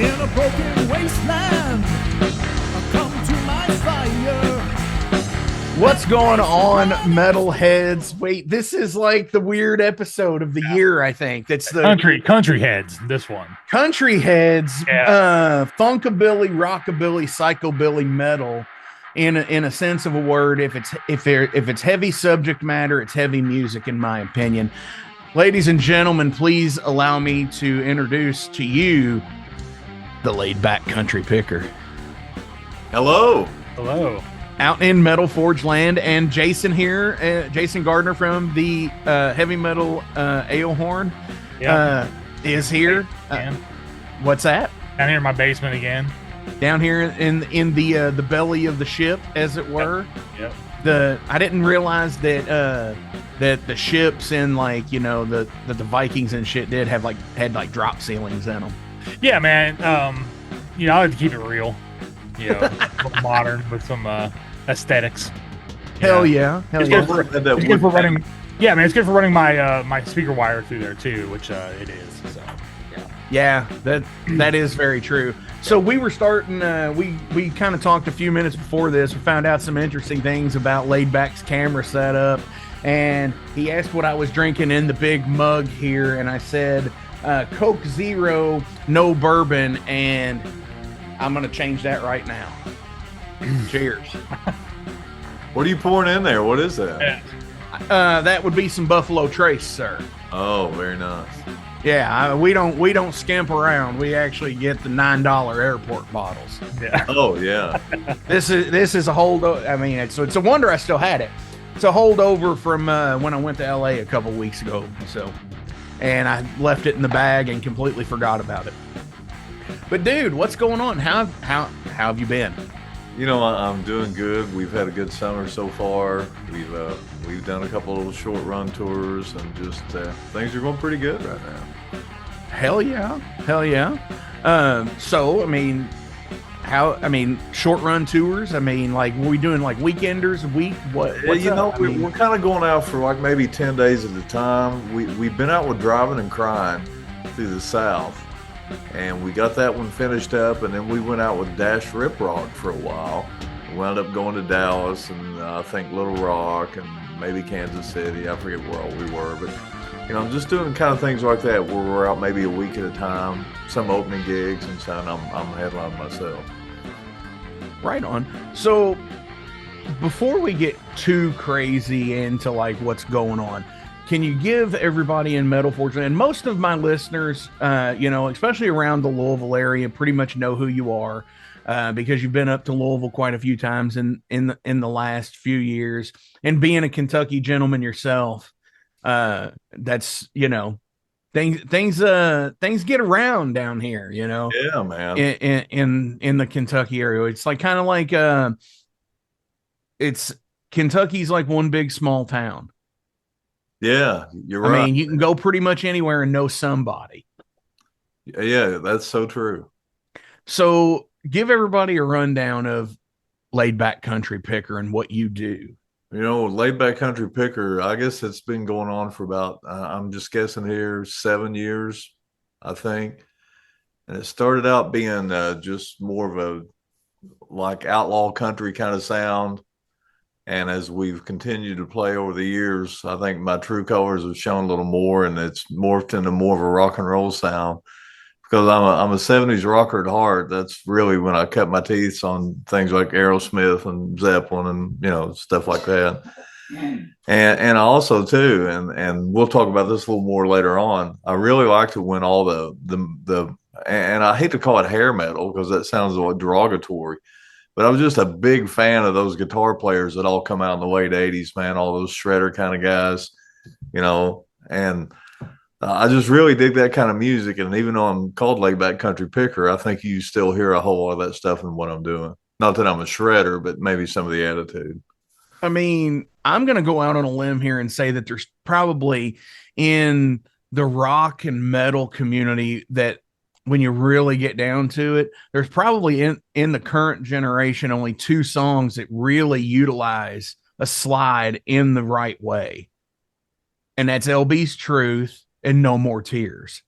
In a broken wasteland, come to my fire. What's going on, metalheads? Wait, this is like the weird episode of the year, I think. That's the country heads. This one, country heads, Yeah. funkabilly, rockabilly, psychobilly metal. In a sense of a word, if it's heavy subject matter, it's heavy music, in my opinion. Ladies and gentlemen, please allow me to introduce to you the laid back country picker. Hello. hello. Out in Metal Forge land, and Jason here, Jason Gardner from the heavy metal ale horn, is here. What's that? Down here in my basement again. Down here in the belly of the ship, as it were. Yep. I didn't realize that that the ships in the Vikings and shit had drop ceilings in them. Yeah, man. I like to keep it real. Modern with some aesthetics. Hell yeah. It's good for running. Yeah, man. It's good for running my my speaker wire through there too, which it is. So yeah, that is very true. So we were starting. We kind of talked a few minutes before this. We found out some interesting things about Laidback's camera setup, and he asked what I was drinking in the big mug here, and I said Coke Zero, no bourbon, and I'm gonna change that right now. Cheers. What are you pouring in there? What is that? That would be some Buffalo Trace, sir. Oh, very nice. Yeah, we don't skimp around. We actually get the $9 airport bottles. yeah. Oh, yeah. This is a holdover. I mean, it's a wonder I still had it. It's a holdover from when I went to LA a couple weeks ago. So, and I left it in the bag and completely forgot about it. But dude, what's going on? How have you been? I'm doing good. We've had a good summer so far. We've done a couple little short run tours, and just things are going pretty good right now. Hell yeah. So I mean, short run tours. I mean, like, were we doing like weekenders a week? What's up? We're kind of going out for like maybe 10 days at a time. We've been out with Driving and Crying through the South. And we got that one finished up, and then we went out with Dash Rip Rock for a while. We wound up going to Dallas and I think Little Rock and maybe Kansas City. I forget where all we were, but I'm just doing kind of things like that where we're out maybe a week at a time, some opening gigs and so I'm headlining myself. Right on. So before we get too crazy into like what's going on, can you give everybody in Metal Forge, and most of my listeners, especially around the Louisville area, pretty much know who you are because you've been up to Louisville quite a few times in the last few years, and being a Kentucky gentleman yourself, that's things get around down here, Yeah, man. In the Kentucky area, it's like kind of like it's Kentucky's like one big small town. Yeah, you're right. I mean, you can go pretty much anywhere and know somebody. Yeah, that's so true. So give everybody a rundown of Laid Back Country Picker and what you do. Laid Back Country Picker, I guess it's been going on for about, I'm just guessing here, 7 years, I think. And it started out being just more of a like outlaw country kind of sound. And as we've continued to play over the years, I think my true colors have shown a little more, and it's morphed into more of a rock and roll sound. Because I'm a 70s rocker at heart. That's really when I cut my teeth on things like Aerosmith and Zeppelin and stuff like that. And I also too, and we'll talk about this a little more later on. I really liked it when all the and I hate to call it hair metal because that sounds like derogatory. But I was just a big fan of those guitar players that all come out in the late 80s, man, all those shredder kind of guys, and I just really dig that kind of music. And even though I'm called Laid Back Country Picker, I think you still hear a whole lot of that stuff in what I'm doing. Not that I'm a shredder, but maybe some of the attitude. I mean, I'm going to go out on a limb here and say that there's probably in the rock and metal community that when you really get down to it, there's probably in the current generation only two songs that really utilize a slide in the right way. And that's LB's Truth and No More Tears.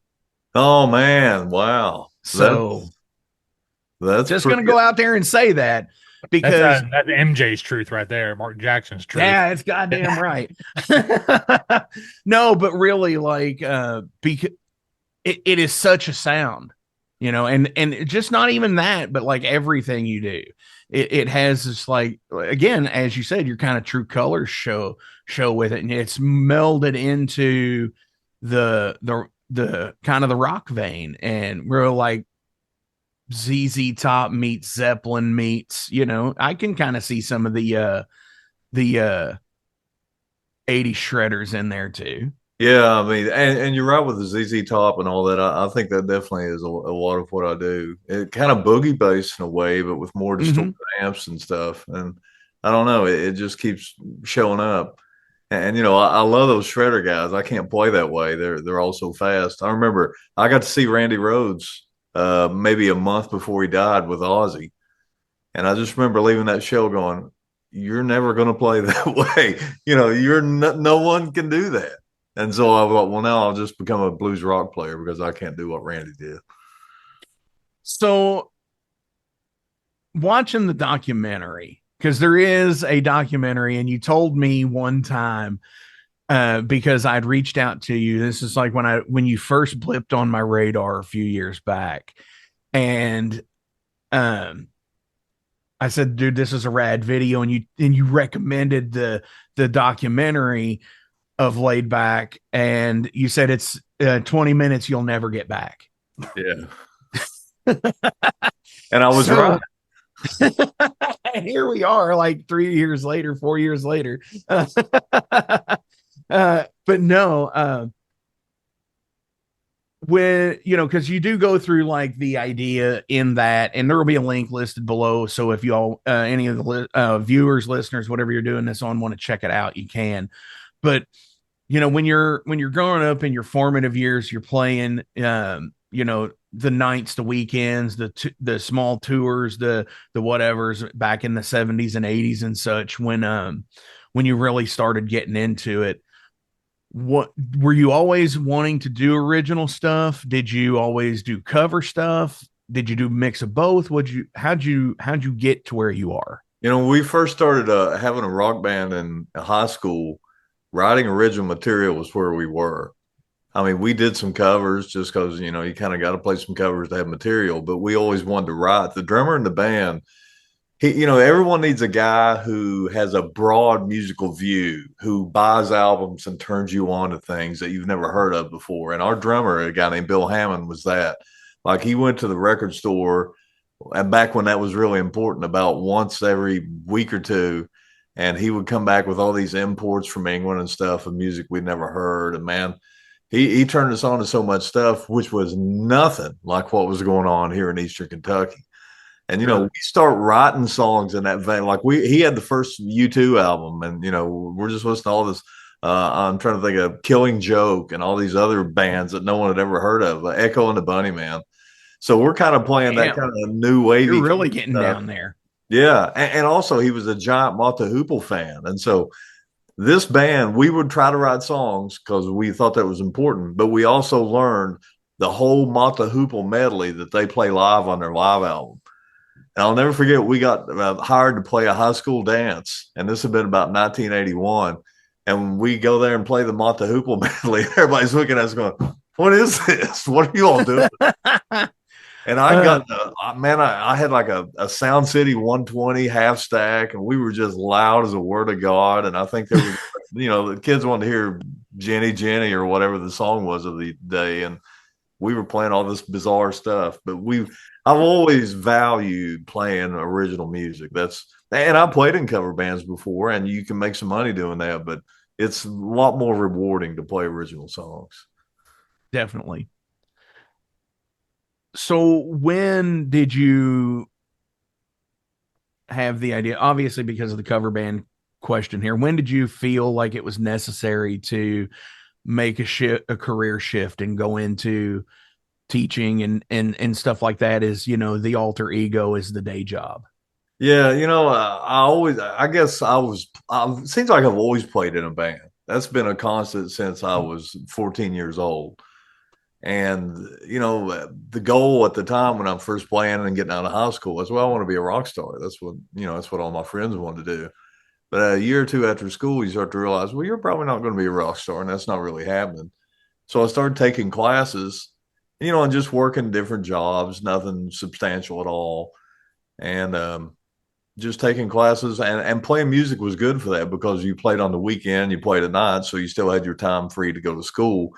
Oh man, wow. So That's Just pretty going to go out there and say that because That's MJ's truth right there. Mark Jackson's truth. yeah, it's goddamn right. No, but really, like, because it is such a sound, and just not even that, but like everything you do, it has this, like, again, as you said, your kind of true colors show with it, and it's melded into the kind of the rock vein, and we're like ZZ Top meets Zeppelin meets, I can kind of see some of the 80 shredders in there too. Yeah, I mean, and you're right with the ZZ Top and all that. I think that definitely is a lot of what I do. It kind of boogie based in a way, but with more distorted amps and stuff. And I don't know, it just keeps showing up. And I love those shredder guys. I can't play that way. They're all so fast. I remember I got to see Randy Rhoads maybe a month before he died with Ozzy, and I just remember leaving that show going, "You're never going to play that way. You're no one can do that." And so I thought, well, now I'll just become a blues rock player because I can't do what Randy did. So watching the documentary, because there is a documentary, and you told me one time, because I'd reached out to you. This is like when you first blipped on my radar a few years back, and I said, dude, this is a rad video, and you recommended the documentary of Laid Back, and you said it's 20 minutes you'll never get back. Yeah. And I was right. Here we are, like 3 years later, 4 years later. But no, when because you do go through like the idea in that, and there will be a link listed below, so if you all any of the viewers, listeners, whatever you're doing this on, want to check it out, you can. But when you're growing up in your formative years, you're playing the nights, the weekends, the small tours, the whatevers back in the 70s and 80s and such, when you really started getting into it. What were you always wanting to do? Original stuff? Did you always do cover stuff? Did you do a mix of both? How'd you get to where you are? We first started having a rock band in high school. Writing original material was where we were. I mean, we did some covers just because, you kind of got to play some covers to have material, but we always wanted to write. The drummer in the band, everyone needs a guy who has a broad musical view, who buys albums and turns you on to things that you've never heard of before. And our drummer, a guy named Bill Hammond, was that. Like, he went to the record store, and back when that was really important, about once every week or two, and he would come back with all these imports from England and stuff of music we'd never heard. And man, he turned us on to so much stuff, which was nothing like what was going on here in Eastern Kentucky. And, we start writing songs in that vein. Like he had the first U2 album, and, we're just listening to all this. I'm trying to think of Killing Joke and all these other bands that no one had ever heard of, Echo and the Bunnymen. So we're kind of playing that kind of new wavy. You're really getting down there. Yeah. And also he was a giant Mata Hoople fan. And so this band, we would try to write songs because we thought that was important, but we also learned the whole Mata Hoople medley that they play live on their live album. And I'll never forget, we got hired to play a high school dance, and this had been about 1981. And we go there and play the Mata Hoople medley. Everybody's looking at us going, "What is this? What are you all doing?" And I got, I had like a Sound City 120 half stack, and we were just loud as a word of God. And I think there was, the kids wanted to hear Jenny Jenny or whatever the song was of the day. And we were playing all this bizarre stuff, but I've always valued playing original music. And I played in cover bands before, and you can make some money doing that, but it's a lot more rewarding to play original songs. Definitely. So when did you have the idea, obviously because of the cover band question here, when did you feel like it was necessary to make a career shift and go into teaching and stuff like that? Is, the alter ego is the day job? Yeah. It seems like I've always played in a band. That's been a constant since I was 14 years old. And, the goal at the time when I'm first playing and getting out of high school was, well, I want to be a rock star. That's what all my friends wanted to do. But a year or two after school, you start to realize, well, you're probably not going to be a rock star, and that's not really happening. So I started taking classes, and just working different jobs, nothing substantial at all. And just taking classes and playing music was good for that because you played on the weekend, you played at night, so you still had your time free to go to school.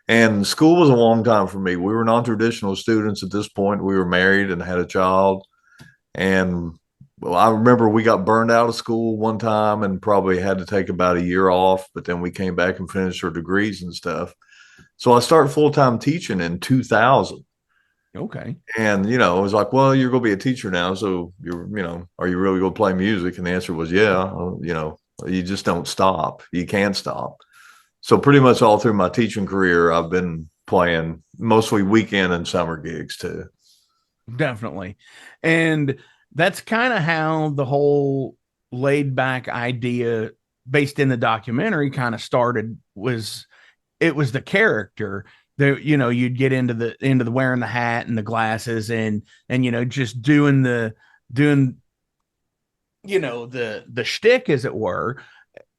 And school was a long time for me. We were non-traditional students at this point. We were married and had a child. And well, I remember we got burned out of school one time and probably had to take about a year off, but then we came back and finished our degrees and stuff. So I started full-time teaching in 2000. Okay. And, it was like, well, you're going to be a teacher now. So are you really going to play music? And the answer was, yeah. You just don't stop. You can't stop. So pretty much all through my teaching career, I've been playing mostly weekend and summer gigs too. Definitely. And that's kind of how the whole laid back idea based in the documentary kind of started. It was the character that, you'd get into the wearing the hat and the glasses and just doing the shtick, as it were.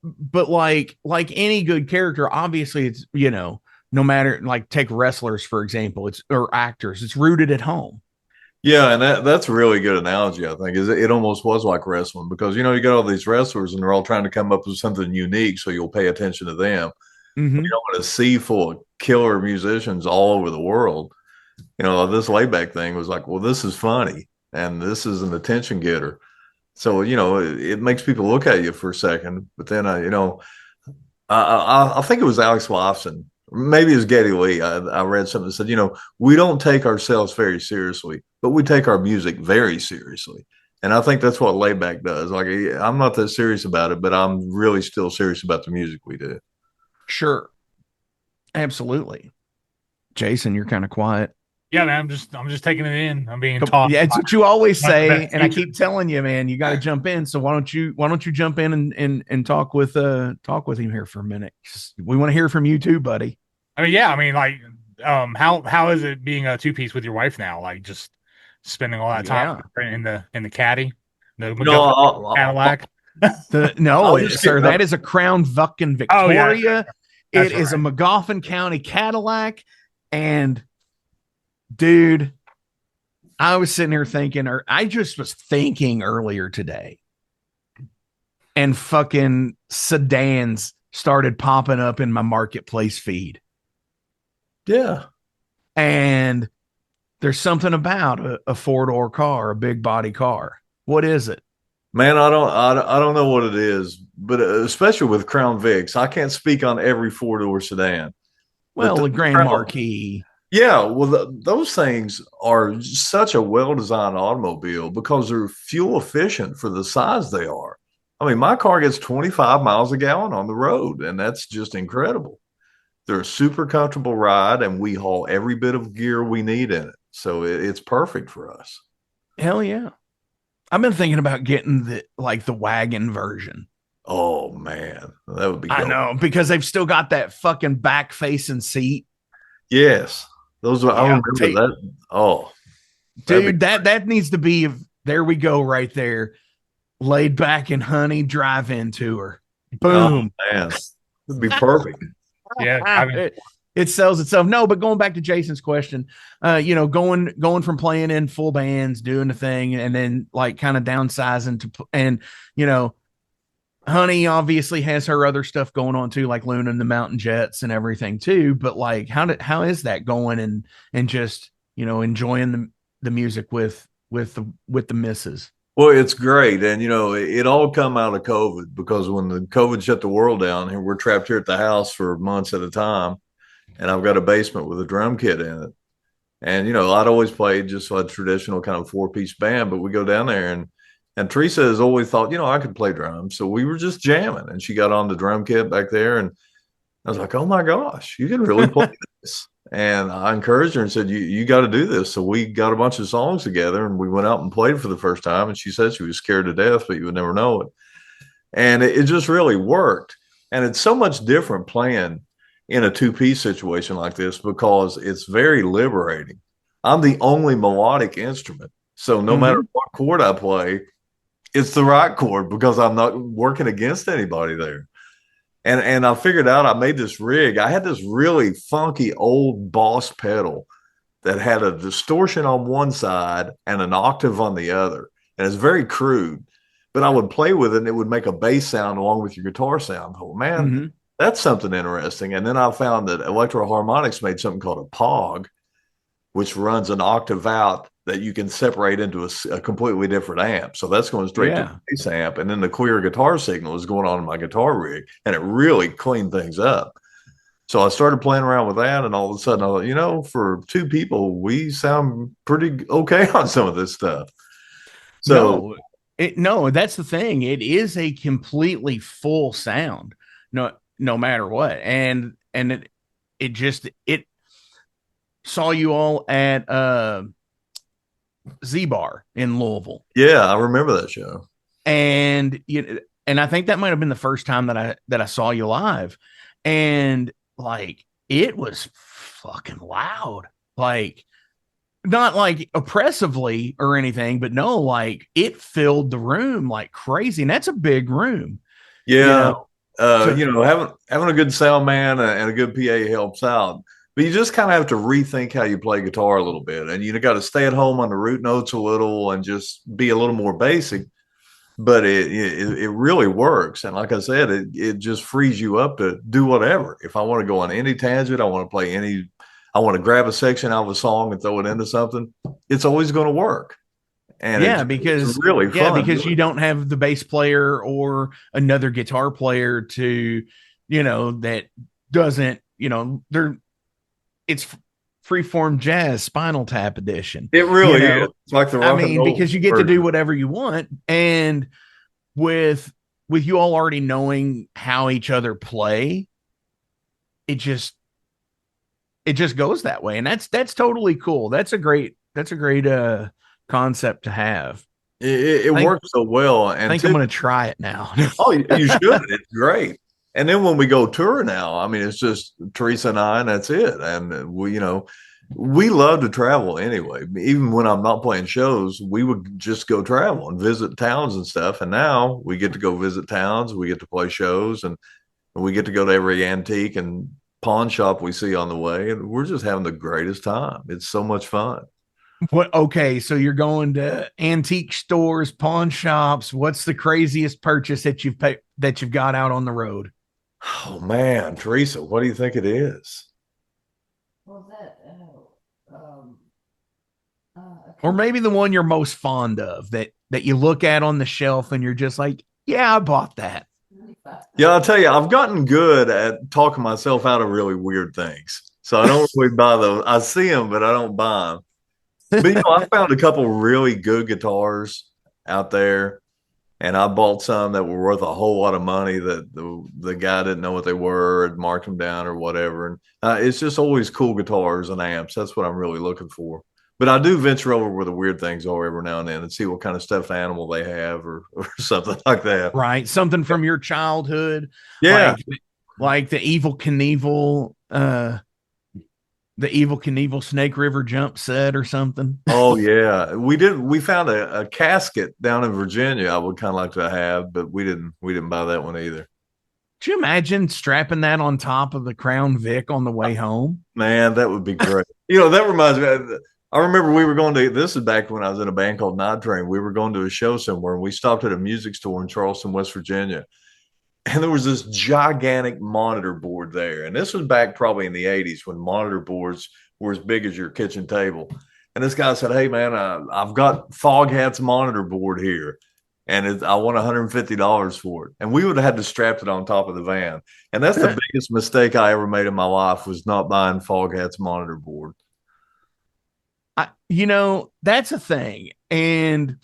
But like any good character, obviously it's, no matter, like, take wrestlers, for example, or actors, it's rooted at home. Yeah, and that's a really good analogy, I think, is it almost was like wrestling because, you got all these wrestlers and they're all trying to come up with something unique so you'll pay attention to them. Mm-hmm. You want a sea full of killer musicians all over the world. This layback thing was like, well, this is funny and this is an attention getter. So, it makes people look at you for a second. But then, I think it was Alex Lifeson. Maybe it was Geddy Lee. I read something that said, we don't take ourselves very seriously, but we take our music very seriously. And I think that's what layback does. Like, I'm not that serious about it, but I'm really still serious about the music we do. Sure. Absolutely. Jason, you're kind of quiet. Yeah, man, I'm just taking it in. I'm being taught. Yeah, it's what you always say, and I keep telling you, man, you got to jump in. So why don't you jump in and talk with him here for a minute? We want to hear from you too, buddy. I mean, yeah, like, how is it being a two-piece with your wife now? Like, just spending all that time in the caddy, the Cadillac. Sir, that is a Crown Vic Victoria. Oh, yeah. It is a Magoffin County Cadillac, and dude, I was sitting here thinking, or I just was thinking earlier today, and fucking sedans started popping up in my marketplace feed. Yeah. And there's something about a 4-door car, a big body car. What is it? Man, I don't know what it is, but especially with Crown Vics, I can't speak on every 4-door sedan. Well, the Grand Marquis. Yeah, well, those things are such a well-designed automobile because they're fuel efficient for the size they are. I mean, my car gets 25 miles a gallon on the road, and that's just incredible. They're a super comfortable ride, and we haul every bit of gear we need in it. So it's perfect for us. Hell yeah. I've been thinking about getting the wagon version. Oh, man. That would be I know, because they've still got that fucking back-facing seat. Yes. Those are, I remember that. Oh, dude, that needs to be, there we go right there. Laid back and honey drive-in tour. Boom. Oh, man. It'd be perfect. Yeah. It sells itself. No, but going back to Jason's question, going from playing in full bands, doing the thing, and then like kind of downsizing and Honey obviously has her other stuff going on too, like Luna and the Mountain Jets and everything too. But like, how is that going and just enjoying the music with the misses? Well, it's great. And, it all come out of COVID because when the COVID shut the world down and we're trapped here at the house for months at a time, and I've got a basement with a drum kit in it. And, I'd always played just a traditional kind of 4-piece band, but we go down there and Teresa has always thought, I could play drums. So we were just jamming and she got on the drum kit back there and I was like, oh my gosh, you can really play this. And I encouraged her and said, you got to do this. So we got a bunch of songs together and we went out and played for the first time. And she said she was scared to death, but you would never know it. And it just really worked. And it's so much different playing. in a two-piece situation like this because it's very liberating. I'm the only melodic instrument. So no matter what chord I play, it's the right chord because I'm not working against anybody there. And I figured out I made this rig. I had this really funky old Boss pedal that had a distortion on one side and an octave on the other. And it's very crude, but I would play with it and it would make a bass sound along with your guitar sound. Oh, man, that's something interesting. And then I found that Electro Harmonics made something called a POG, which runs an octave out that you can separate into a completely different amp. So that's going straight to the bass amp. And then the clear guitar signal is going on in my guitar rig. And it really cleaned things up. So I started playing around with that. And all of a sudden, I thought, you know, for two people, we sound pretty okay on some of this stuff. So no, that's the thing. It is a completely full sound, no matter what. And it saw you all at Z-Bar in Louisville. Yeah, I remember that show. And I think that might have been the first time that I saw you live. And like it was fucking loud. Like not like oppressively or anything, but no, like it filled the room like crazy. And that's a big room. Yeah. Having a good sound man and a good PA helps out. But you just kind of have to rethink how you play guitar a little bit. And you got to stay at home on the root notes a little and just be a little more basic. But it really works. And like I said, it just frees you up to do whatever. If I want to go on any tangent, I want to grab a section out of a song and throw it into something, it's always going to work. And because it's really fun. Because you don't have the bass player or another guitar player to, that doesn't, it's freeform jazz Spinal Tap edition. It really is. It's like the rock and roll because you get to do whatever you want. And with you all already knowing how each other play, it just goes that way. And that's totally cool. That's a great concept to have. It works so well. And I think I'm going to try it now. Oh, you should. It's great. And then when we go tour now, I mean, it's just Teresa and I, and that's it. And we love to travel anyway. Even when I'm not playing shows, we would just go travel and visit towns and stuff. And now we get to go visit towns. We get to play shows, and we get to go to every antique and pawn shop we see on the way. And we're just having the greatest time. It's so much fun. What? Okay, so you're going to antique stores, pawn shops. What's the craziest purchase that you've got out on the road? Oh man, Teresa, what do you think it is? Or maybe the one you're most fond of that you look at on the shelf and you're just like, yeah, I bought that. Yeah, I'll tell you, I've gotten good at talking myself out of really weird things. So I don't really buy those. I see them, but I don't buy them. But I found a couple really good guitars out there, and I bought some that were worth a whole lot of money that the guy didn't know what they were and marked them down or whatever. And it's just always cool guitars and amps. That's what I'm really looking for. But I do venture over where the weird things are every now and then and see what kind of stuffed animal they have or something like that. Right. Something from your childhood. Yeah. Like the Evil Knievel, Snake River jump set or something. Oh yeah. We found a casket down in Virginia I would kind of like to have, but we didn't buy that one either. Could you imagine strapping that on top of the Crown Vic on the way home? Man, that would be great. That reminds me. I remember we were going to, this is back when I was in a band called Night Train. We were going to a show somewhere, and we stopped at a music store in Charleston, West Virginia. And there was this gigantic monitor board there. And this was back probably in the 80s when monitor boards were as big as your kitchen table. And this guy said, hey, man, I've got Foghat's monitor board here. And I want $150 for it. And we would have had to strap it on top of the van. And that's the biggest mistake I ever made in my life, was not buying Foghat's monitor board. That's a thing. And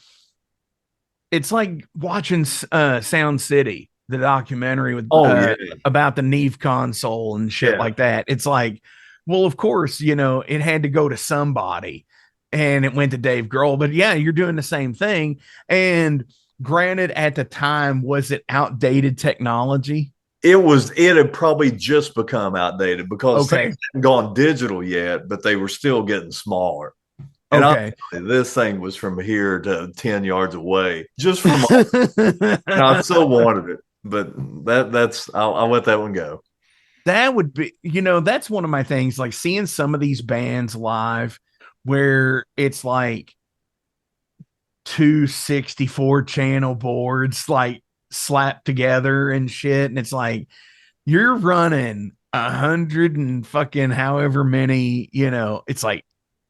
it's like watching Sound City, the documentary with about the Neve console and shit like that. It's like, well, of course, it had to go to somebody and it went to Dave Grohl. But yeah, you're doing the same thing. And granted, at the time, was it outdated technology? It had probably just become outdated because Okay. things hadn't gone digital yet, but they were still getting smaller. And Okay. this thing was from here to 10 yards away, just from, and I so wanted it, but I'll let that one go. That would be, that's one of my things, like seeing some of these bands live where it's like 264 channel boards like slapped together and shit. And it's like, you're running 100 and fucking however many, it's like,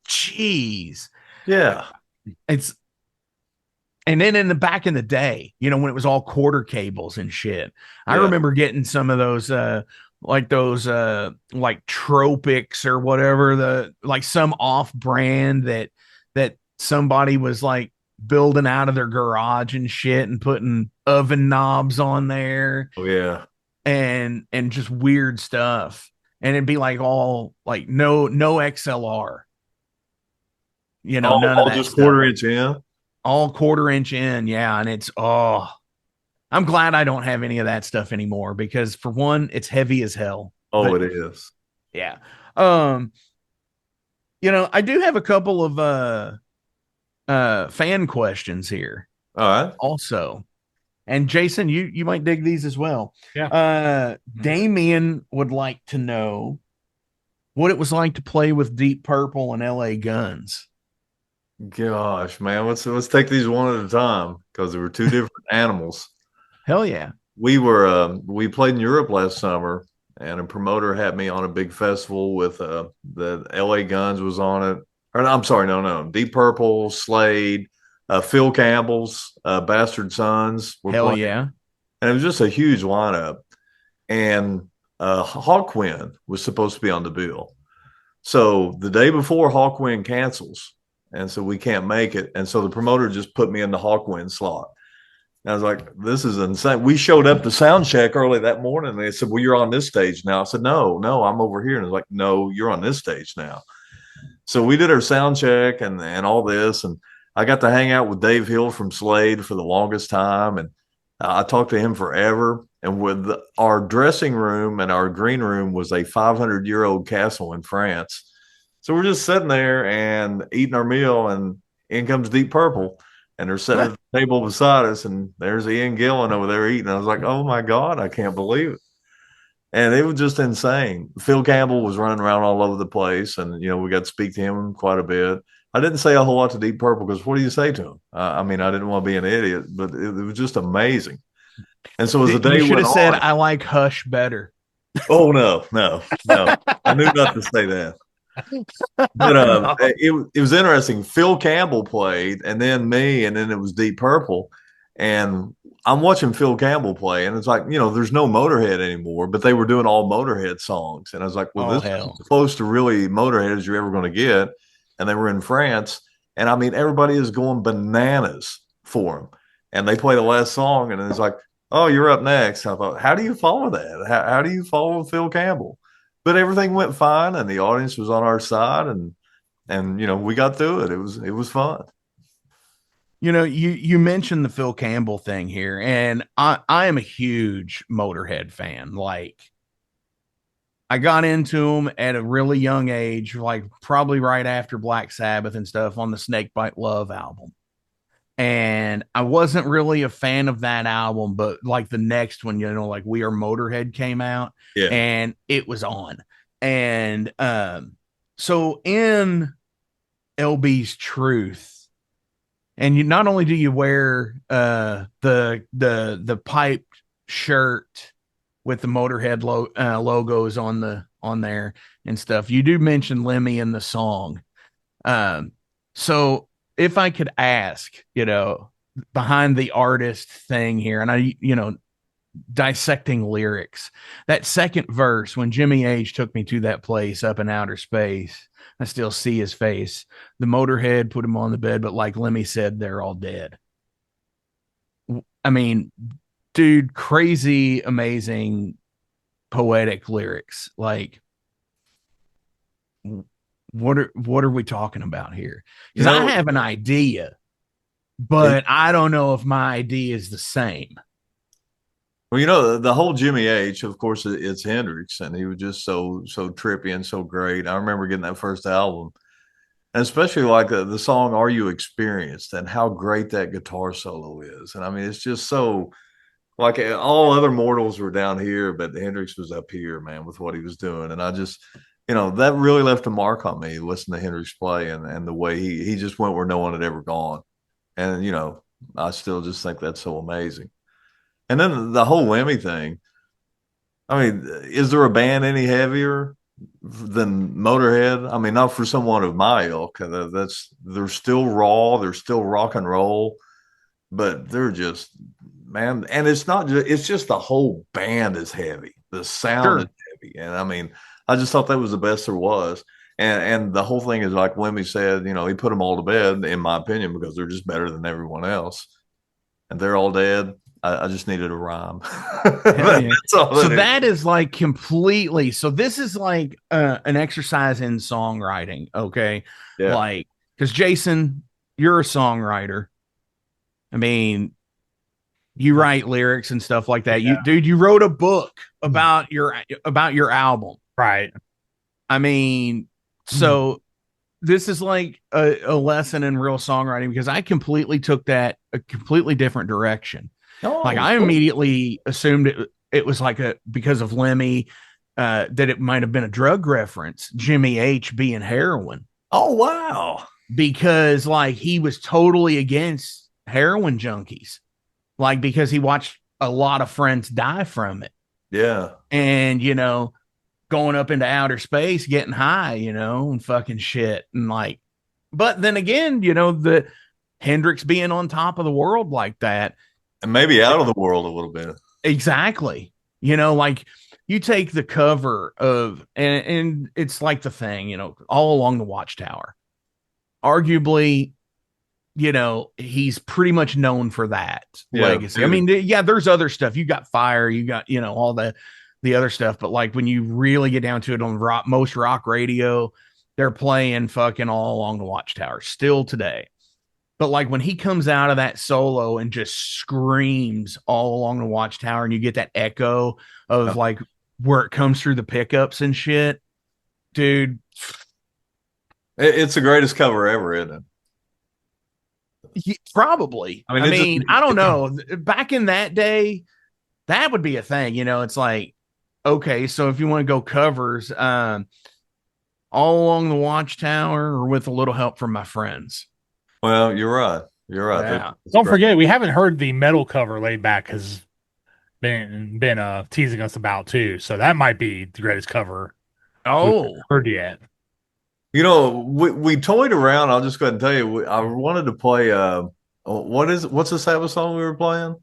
geez. Yeah. It's, and then in the back in the day, when it was all quarter cables and shit, I remember getting some of those, like those, like Tropics or whatever, like some off brand that somebody was like building out of their garage and shit and putting oven knobs on there. Oh yeah. And just weird stuff. And it'd be like all like no XLR. None of that just stuff. quarter-inch in. All quarter-inch in, yeah. And it's I'm glad I don't have any of that stuff anymore because for one, it's heavy as hell. Oh, it is. Yeah. I do have a couple of fan questions here. All right. Also. And Jason, you might dig these as well. Yeah. Damien would like to know what it was like to play with Deep Purple and LA Guns. Gosh, man, let's take these one at a time because there were two different animals. Hell yeah. We played in Europe last summer, and a promoter had me on a big festival with the LA Guns was on it. Or I'm sorry, no, Deep Purple, Slade, Phil Campbell's Bastard Sons were Hell playing. yeah. And it was just a huge lineup. And Hawkwind was supposed to be on the bill. So the day before, Hawkwind cancels. And so we can't make it. And so the promoter just put me in the Hawkwind slot. And I was like, this is insane. We showed up to sound check early that morning. And they said, well, you're on this stage now. I said, no, I'm over here. And it's like, no, you're on this stage now. So we did our sound check and all this. And I got to hang out with Dave Hill from Slade for the longest time. And I talked to him forever. And with our dressing room and our green room was a 500-year-old castle in France. So we're just sitting there and eating our meal, and in comes Deep Purple, and they're sitting at the table beside us, and there's Ian Gillan over there eating. I was like, oh my God, I can't believe it. And it was just insane. Phil Campbell was running around all over the place, and we got to speak to him quite a bit. I didn't say a whole lot to Deep Purple because what do you say to him? I didn't want to be an idiot, but it was just amazing. And so as the day you should went have said, on, I like Hush better. Oh no. I knew not to say that. But it was interesting. Phil Campbell played, and then me, and then it was Deep Purple. And I'm watching Phil Campbell play, and it's like, there's no Motorhead anymore, but they were doing all Motorhead songs. And I was like, well, this is close to really Motorhead as you're ever going to get. And they were in France. And everybody is going bananas for him. And they play the last song, and it's like, oh, you're up next. I thought, how do you follow that? How do you follow Phil Campbell? But everything went fine, and the audience was on our side, and we got through it. It was fun. You mentioned the Phil Campbell thing here, and I am a huge Motorhead fan. Like, I got into them at a really young age, like probably right after Black Sabbath and stuff on the Snakebite Love album. And I wasn't really a fan of that album, but like the next one, like We Are Motorhead came out, and it was on. And so in LB's Truth, and you not only do you wear the piped shirt with the Motorhead logos on there and stuff, you do mention Lemmy in the song. So if I could ask, behind the artist thing here, and I, dissecting lyrics, that second verse, when Jimmy Age took me to that place up in outer space, I still see his face. The Motorhead put him on the bed, but like Lemmy said, they're all dead. Dude, crazy, amazing, poetic lyrics. Like, what are we talking about here? Because I have an idea, but I don't know if my idea is the same. Well, you know, the whole Jimmy H, of course, it's Hendrix, and he was just so trippy and so great. I remember getting that first album, and especially like the song "Are You Experienced" and how great that guitar solo is. And I mean, it's just so like all other mortals were down here, but Hendrix was up here, man, with what he was doing. And I just, that really left a mark on me, listening to Hendrix play and the way he just went where no one had ever gone. And, I still just think that's so amazing. And then the whole Lemmy thing. I mean, is there a band any heavier than Motorhead? I mean, not for someone of my ilk. They're still raw, they're still rock and roll, but they're just, man. And it's just the whole band is heavy. The sound is heavy, and I mean, I just thought that was the best there was. And the whole thing is like Lemmy said, he put them all to bed, in my opinion, because they're just better than everyone else, and they're all dead. I just needed a rhyme. So that is like completely. So this is like an exercise in songwriting. Okay. Yeah. Like, because Jason, you're a songwriter. I mean, you write lyrics and stuff like that. Yeah. You wrote a book about your album. Right. I mean, so this is like a lesson in real songwriting, because I completely took that a completely different direction. Like I immediately assumed it was like because of Lemmy, that it might have been a drug reference, Jimmy H being heroin. Oh, wow. Because like he was totally against heroin junkies, like because he watched a lot of friends die from it. Yeah. And, going up into outer space, getting high, and fucking shit. And like, but then again, the Hendrix being on top of the world like that. And maybe out of the world a little bit. Exactly. Like you take the cover of, and it's like the thing, All Along the Watchtower. Arguably, he's pretty much known for that legacy. Dude. I mean, yeah, there's other stuff. You got Fire, you got, all the other stuff. But like when you really get down to it on most rock radio, they're playing fucking All Along the Watchtower still today. But like when he comes out of that solo and just screams All Along the Watchtower, and you get that echo of like where it comes through the pickups and shit, dude. It's the greatest cover ever, isn't it? Probably. I mean, I don't know. Back in that day, that would be a thing. It's like, okay, so if you want to go covers, All Along the Watchtower or With a Little Help from My Friends. Well, you're right. You're right. Yeah. Don't forget, we haven't heard the metal cover. Laid Back has been teasing us about too. So that might be the greatest cover. Heard yet? We toyed around. I'll just go ahead and tell you. I wanted to play. What's the Sabbath song we were playing?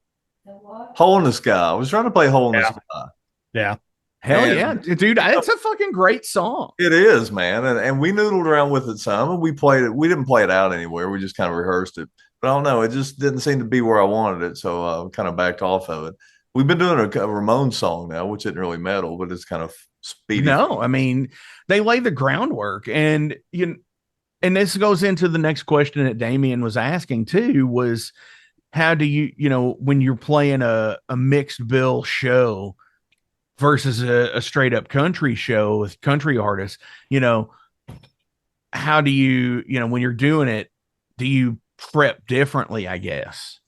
Hole in the Sky. I was trying to play Hole in the Sky. Yeah. Hell yeah, dude. It's a fucking great song. It is, man. And we noodled around with it some, and we played it. We didn't play it out anywhere. We just kind of rehearsed it. But I don't know. It just didn't seem to be where I wanted it. So I kind of backed off of it. We've been doing a Ramones song now, which isn't really metal, but it's kind of speedy. No, I mean, they lay the groundwork. And this goes into the next question that Damien was asking too, was how do you, when you're playing a mixed bill show versus a straight up country show with country artists, how do you, when you're doing it, do you prep differently, I guess?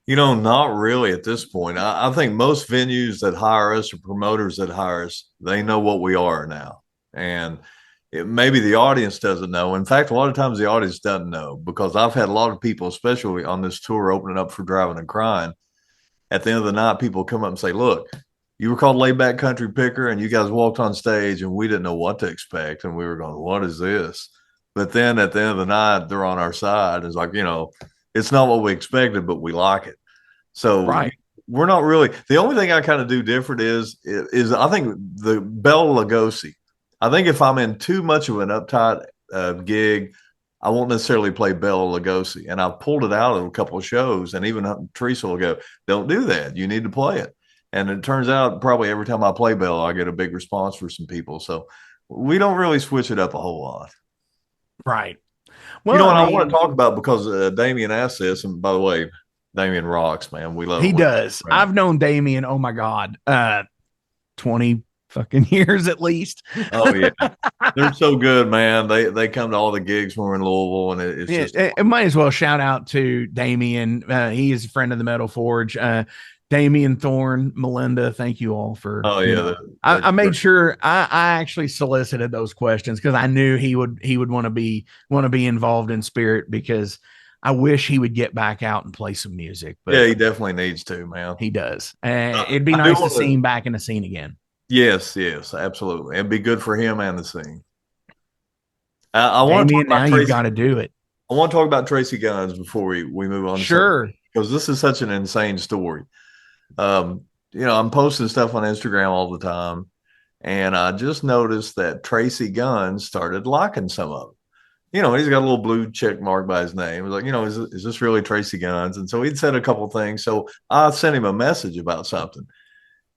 Not really at this point. I think most venues that hire us or promoters that hire us, they know what we are now. And maybe the audience doesn't know. In fact, a lot of times the audience doesn't know, because I've had a lot of people, especially on this tour opening up for Driving and Crying, at the end of the night, people come up and say, look, you were called Laid Back Country Picker, and you guys walked on stage, and we didn't know what to expect. And we were going, what is this? But then at the end of the night, they're on our side. It's like, it's not what we expected, but we like it. So we're not really, the only thing I kind of do different is I think the Bela Lugosi. I think if I'm in too much of an uptight gig, I won't necessarily play Bela Lugosi. And I've pulled it out of a couple of shows, and even Teresa will go, don't do that. You need to play it. And it turns out probably every time I play Bela, I get a big response for some people. So we don't really switch it up a whole lot. Right. Well, I want to talk about, because Damien asked this, and by the way, Damien rocks, man. We love He him. does. Right. I've known Damien, oh my God, 20 fucking years at least. Oh yeah. They're so good, man. They come to all the gigs when we're in Louisville, and it's Yeah, just it might as well shout out to Damien. He is a friend of the Metal Forge. Damien Thorne, Melinda, thank you all for. oh yeah. I made sure I actually solicited those questions because I knew he would want to be involved in Spirit, because I wish he would get back out and play some music. But yeah, he definitely needs to, man. he does. It'd be nice to see him back in the scene again. Yes, absolutely. It'd be good for him and the scene. I want to Damien, now you've got to do it. I want to talk about Tracy Guns before we move on. Sure. Because this is such an insane story. I'm posting stuff on Instagram all the time, and I just noticed that Tracy Guns started liking some of it. He's got a little blue check mark by his name. It was like, is this really Tracy Guns? And so he'd said a couple things. So I sent him a message about something,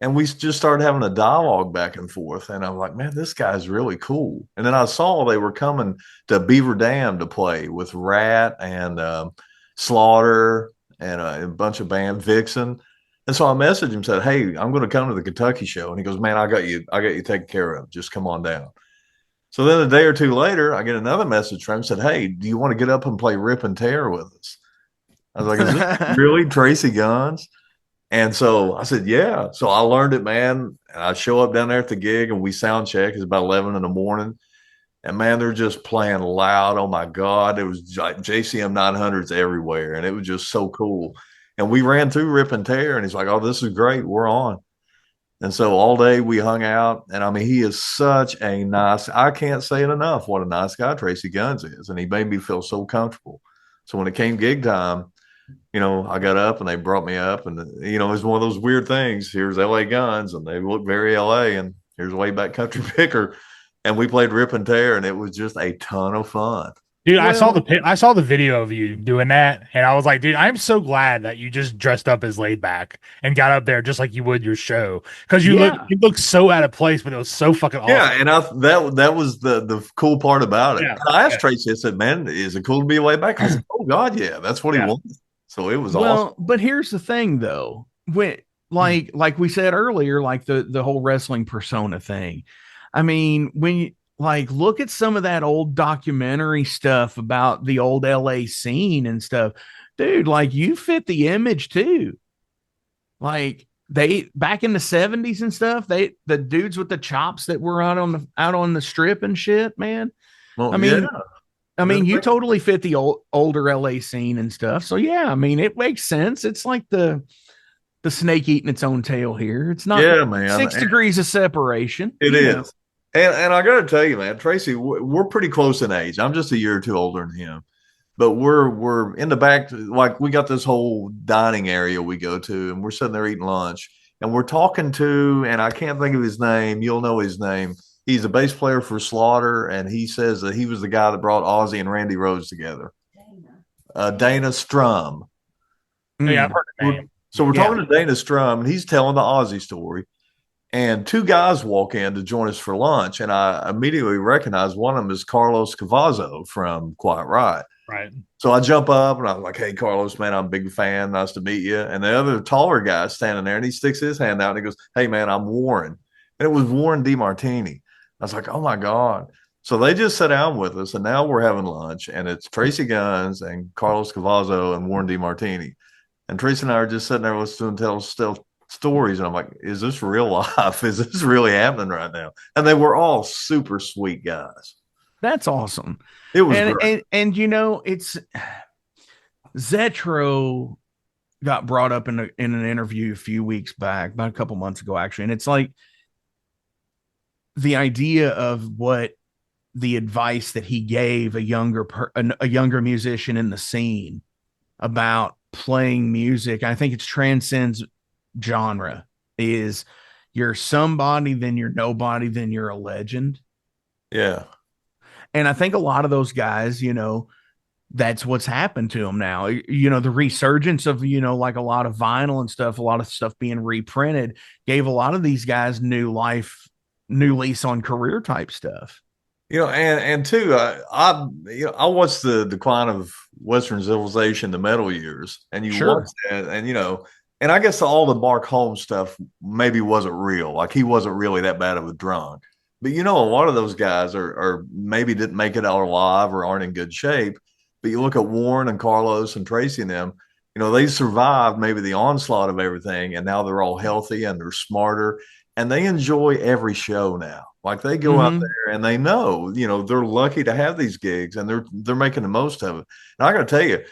and we just started having a dialogue back and forth. And I'm like, man, this guy's really cool. And then I saw they were coming to Beaver Dam to play with Rat and Slaughter and a bunch of band, Vixen. And so I messaged him, said, hey, I'm going to come to the Kentucky show. And he goes, man, I got you taken care of. Just come on down. So then a day or two later, I get another message from him, said, hey, do you want to get up and play Rip and Tear with us? I was like, is this really Tracy Guns? And so I said, yeah. So I learned it, man. And I show up down there at the gig, and we sound check. It's about 11 in the morning. And, man, they're just playing loud. Oh, my God. It was like JCM 900s everywhere. And it was just so cool. And we ran through Rip and Tear, and he's like, oh, this is great. We're on. And so all day we hung out. And, I mean, he is such a nice – I can't say it enough what a nice guy Tracy Guns is. And he made me feel so comfortable. So when it came gig time, I got up and they brought me up, and, it was one of those weird things. Here's LA Guns, and they look very LA, and here's Way Back Country Picker. And we played Rip and Tear, and it was just a ton of fun. Dude, I saw the video of you doing that, and I was like, dude, I'm so glad that you just dressed up as Laid Back and got up there just like you would your show, because you look so out of place, but it was so fucking awesome. Yeah, and that was the cool part about it. Yeah, I asked Tracy, I said, man, is it cool to be Laid Back? I said, oh God, yeah, that's what he wanted. So it was awesome. But here's the thing, though, when like we said earlier, like the whole wrestling persona thing. I mean, when you look at some of that old documentary stuff about the old LA scene and stuff, dude, you fit the image too. They back in the 70s and stuff, the dudes with the chops that were out on the strip and shit, man. Well, I mean, you totally fit the older LA scene and stuff. So yeah, I mean, it makes sense. It's like the snake eating its own tail here. It's not 6 degrees of separation. It is. And I got to tell you, man, Tracy, we're pretty close in age. I'm just a year or two older than him, but we're in the back. Like, we got this whole dining area we go to, and we're sitting there eating lunch, and we're talking to, and I can't think of his name. You'll know his name. He's a bass player for Slaughter, and he says that he was the guy that brought Ozzy and Randy Rhoads together. Dana Strum. Yeah, I've heard the name. So we're talking to Dana Strum, and he's telling the Ozzy story. And two guys walk in to join us for lunch, and I immediately recognize one of them is Carlos Cavazzo from Quiet Riot. Right. So I jump up, and I'm like, hey, Carlos, man, I'm a big fan. Nice to meet you. And the other taller guy is standing there, and he sticks his hand out, and he goes, hey, man, I'm Warren. And it was Warren DeMartini. I was like, oh, my God. So they just sat down with us, and now we're having lunch, and it's Tracy Guns and Carlos Cavazzo and Warren DeMartini. And Tracy and I are just sitting there listening to them tell stories, and I'm like, is this real life? Is this really happening right now? And they were all super sweet guys. That's awesome. It was great. And it's Zetro got brought up in an interview a few weeks back, about a couple months ago, actually. And it's like the idea of what the advice that he gave a younger musician in the scene about playing music. I think it transcends genre. Is you're somebody, then you're nobody, then you're a legend. Yeah. And I think a lot of those guys, that's what's happened to them now. The resurgence of, like a lot of vinyl and stuff, a lot of stuff being reprinted gave a lot of these guys new life, new lease on career type stuff. And too, I watched the decline of Western civilization, the metal years, and you Sure. watch that, and and I guess all the Mark Holmes stuff maybe wasn't real. Like he wasn't really that bad of a drunk. But a lot of those guys are maybe didn't make it out alive or aren't in good shape. But you look at Warren and Carlos and Tracy and them, they survived maybe the onslaught of everything, and now they're all healthy and they're smarter and they enjoy every show now. Like they go out there and they know, they're lucky to have these gigs and they're making the most of it. And I got to tell you,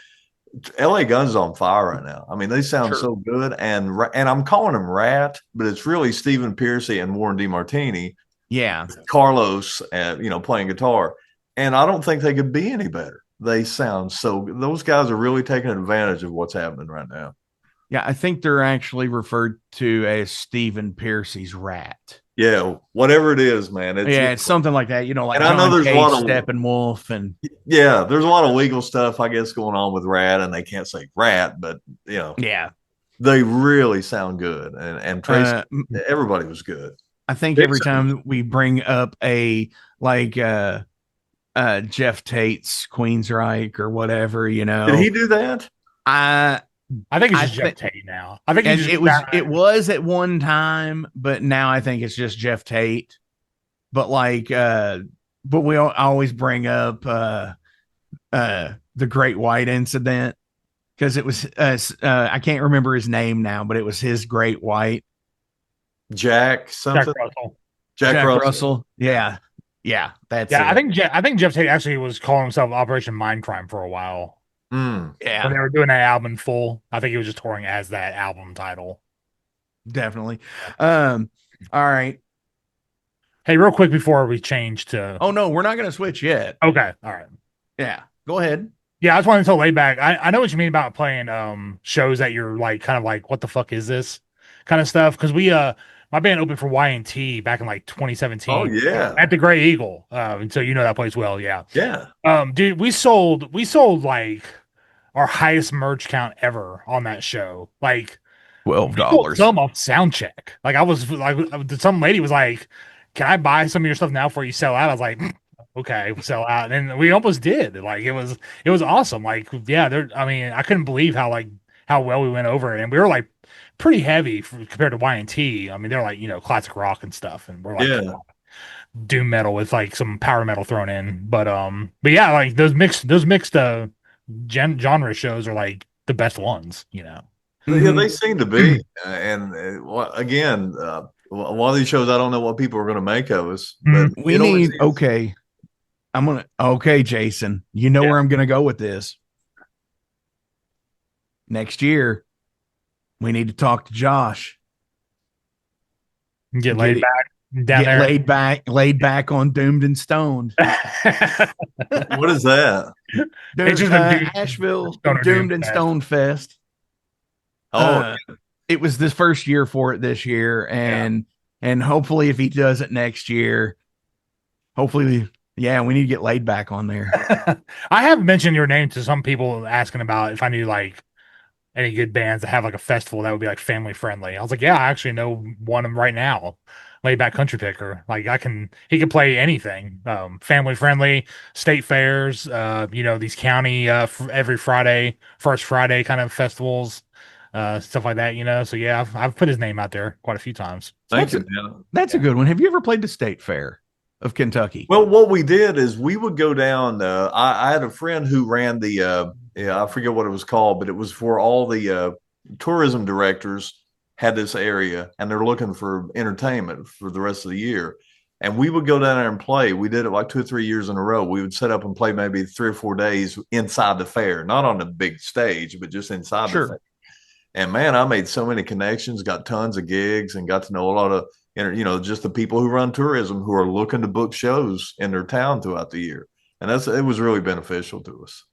LA Guns is on fire right now. I mean, they sound so good, and I'm calling them Rat, but it's really Stephen Pearcy and Warren DeMartini. Yeah, Carlos, playing guitar, and I don't think they could be any better. They sound so. Those guys are really taking advantage of what's happening right now. Yeah, I think they're actually referred to as Stephen Pearcy's Rat. Yeah, whatever it is, man. It's something like that. Like and I know there's a lot of Steppenwolf, and there's a lot of legal stuff, I guess, going on with Rat, and they can't say Rat, but they really sound good. And Tracy, everybody was good. I think every time we bring up a Jeff Tate's Queensryche or whatever, did he do that? I think it's just Jeff Tate now. I think it was at one time, but now I think it's just Jeff Tate. But but we always bring up the Great White Incident because it was I can't remember his name now, but it was his Great White. Jack Russell. Jack Russell. Yeah, that's it. I think Jeff Tate actually was calling himself Operation Mindcrime for a while. Yeah, when they were doing that album full, I think he was just touring as that album title. Definitely. All right. Hey, real quick before we change to. Oh no, we're not going to switch yet. Okay. All right. Yeah. Go ahead. Yeah, I just wanted to laid back. I know what you mean about playing shows that you're kind of what the fuck is this kind of stuff, because we my band opened for Y&T back in 2017. Oh yeah, at the Gray Eagle. And so that place well, yeah. Dude, we sold our highest merch count ever on that show. $12. Some off sound check. I was some lady was like, "Can I buy some of your stuff now before you sell out?" I was like, "Okay, we'll sell out," and we almost did. It was awesome. I couldn't believe how well we went over it, and we were pretty heavy compared to Y&T. I mean, they're classic rock and stuff, and we're doom metal with some power metal thrown in. But yeah, those mixed genre shows are the best ones. Yeah, they seem to be. And again, a lot of these shows, I don't know what people are going to make of us. But we need okay, Jason. Where I'm going to go with this. Next year, we need to talk to Josh. Get laid back down there. Laid back on Doomed and Stoned. What is that? It's just Asheville Doomed and Stoned Fest. It was the first year for it this year, and hopefully, if he does it next year, hopefully, we need to get laid back on there. I have mentioned your name to some people asking about if I knew any good bands that have a festival that would be family friendly. I was like, yeah, I actually know one of them right now. Laid Back Country Picker. He can play anything. Family friendly, state fairs, these county every Friday, first Friday kind of festivals, stuff like that, So yeah, I've put his name out there quite a few times. Thank you. That's a good one. Have you ever played the State Fair of Kentucky? Well, what we did is we would go down. I had a friend who ran the I forget what it was called, but it was for all the tourism directors had this area, and they're looking for entertainment for the rest of the year. And we would go down there and play. We did it 2 or 3 years in a row. We would set up and play maybe 3 or 4 days inside the fair, not on the big stage, but just inside the fair. And man, I made so many connections, got tons of gigs, and got to know a lot of just the people who run tourism who are looking to book shows in their town throughout the year. And it was really beneficial to us.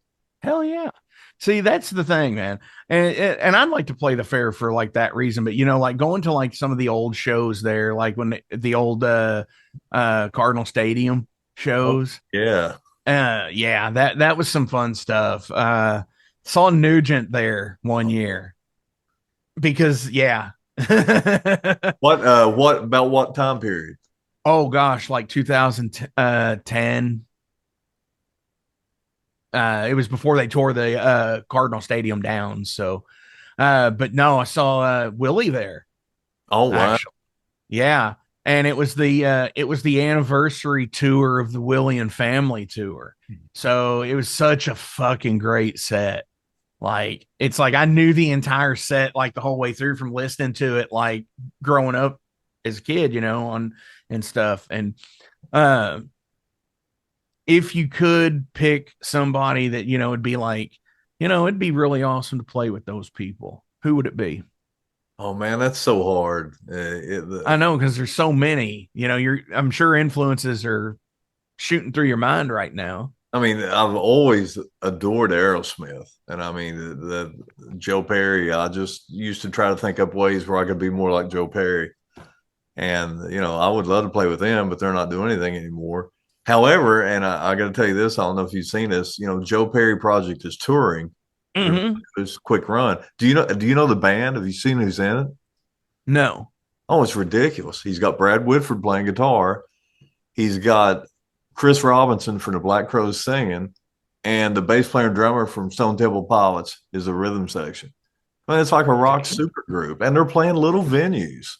Hell yeah. See, that's the thing, man. And I'd like to play the fair for that reason, but going to some of the old shows there, when the old Cardinal Stadium shows. Oh, yeah. That was some fun stuff. Saw Nugent there one year because what time period? Oh gosh, 2010. It was before they tore the Cardinal Stadium down. So, but no, I saw Willie there. Oh wow! Actually, yeah, and it was the anniversary tour of the Willie and Family tour. So it was such a fucking great set. Like it's like I knew the entire set like the whole way through from listening to it like growing up as a kid, you know, on and stuff. And uh if you could pick somebody that, you know, it'd be like, you know, it'd be really awesome to play with those people, who would it be? Oh man, that's so hard. I know, because there's so many, you know, I'm sure influences are shooting through your mind right now. I mean, I've always adored Aerosmith, and I mean the Joe Perry. I just used to try to think up ways where I could be more like Joe Perry, and you know, I would love to play with them, but they're not doing anything anymore. However, and I got to tell you this, I don't know if you've seen this. You know, Joe Perry Project is touring. Mm-hmm. It's Quick Run. Do you know the band? Have you seen who's in it? No. Oh, it's ridiculous. He's got Brad Whitford playing guitar. He's got Chris Robinson from the Black Crowes singing, and the bass player and drummer from Stone Temple Pilots is the rhythm section. I mean, it's like a rock super group, and they're playing little venues.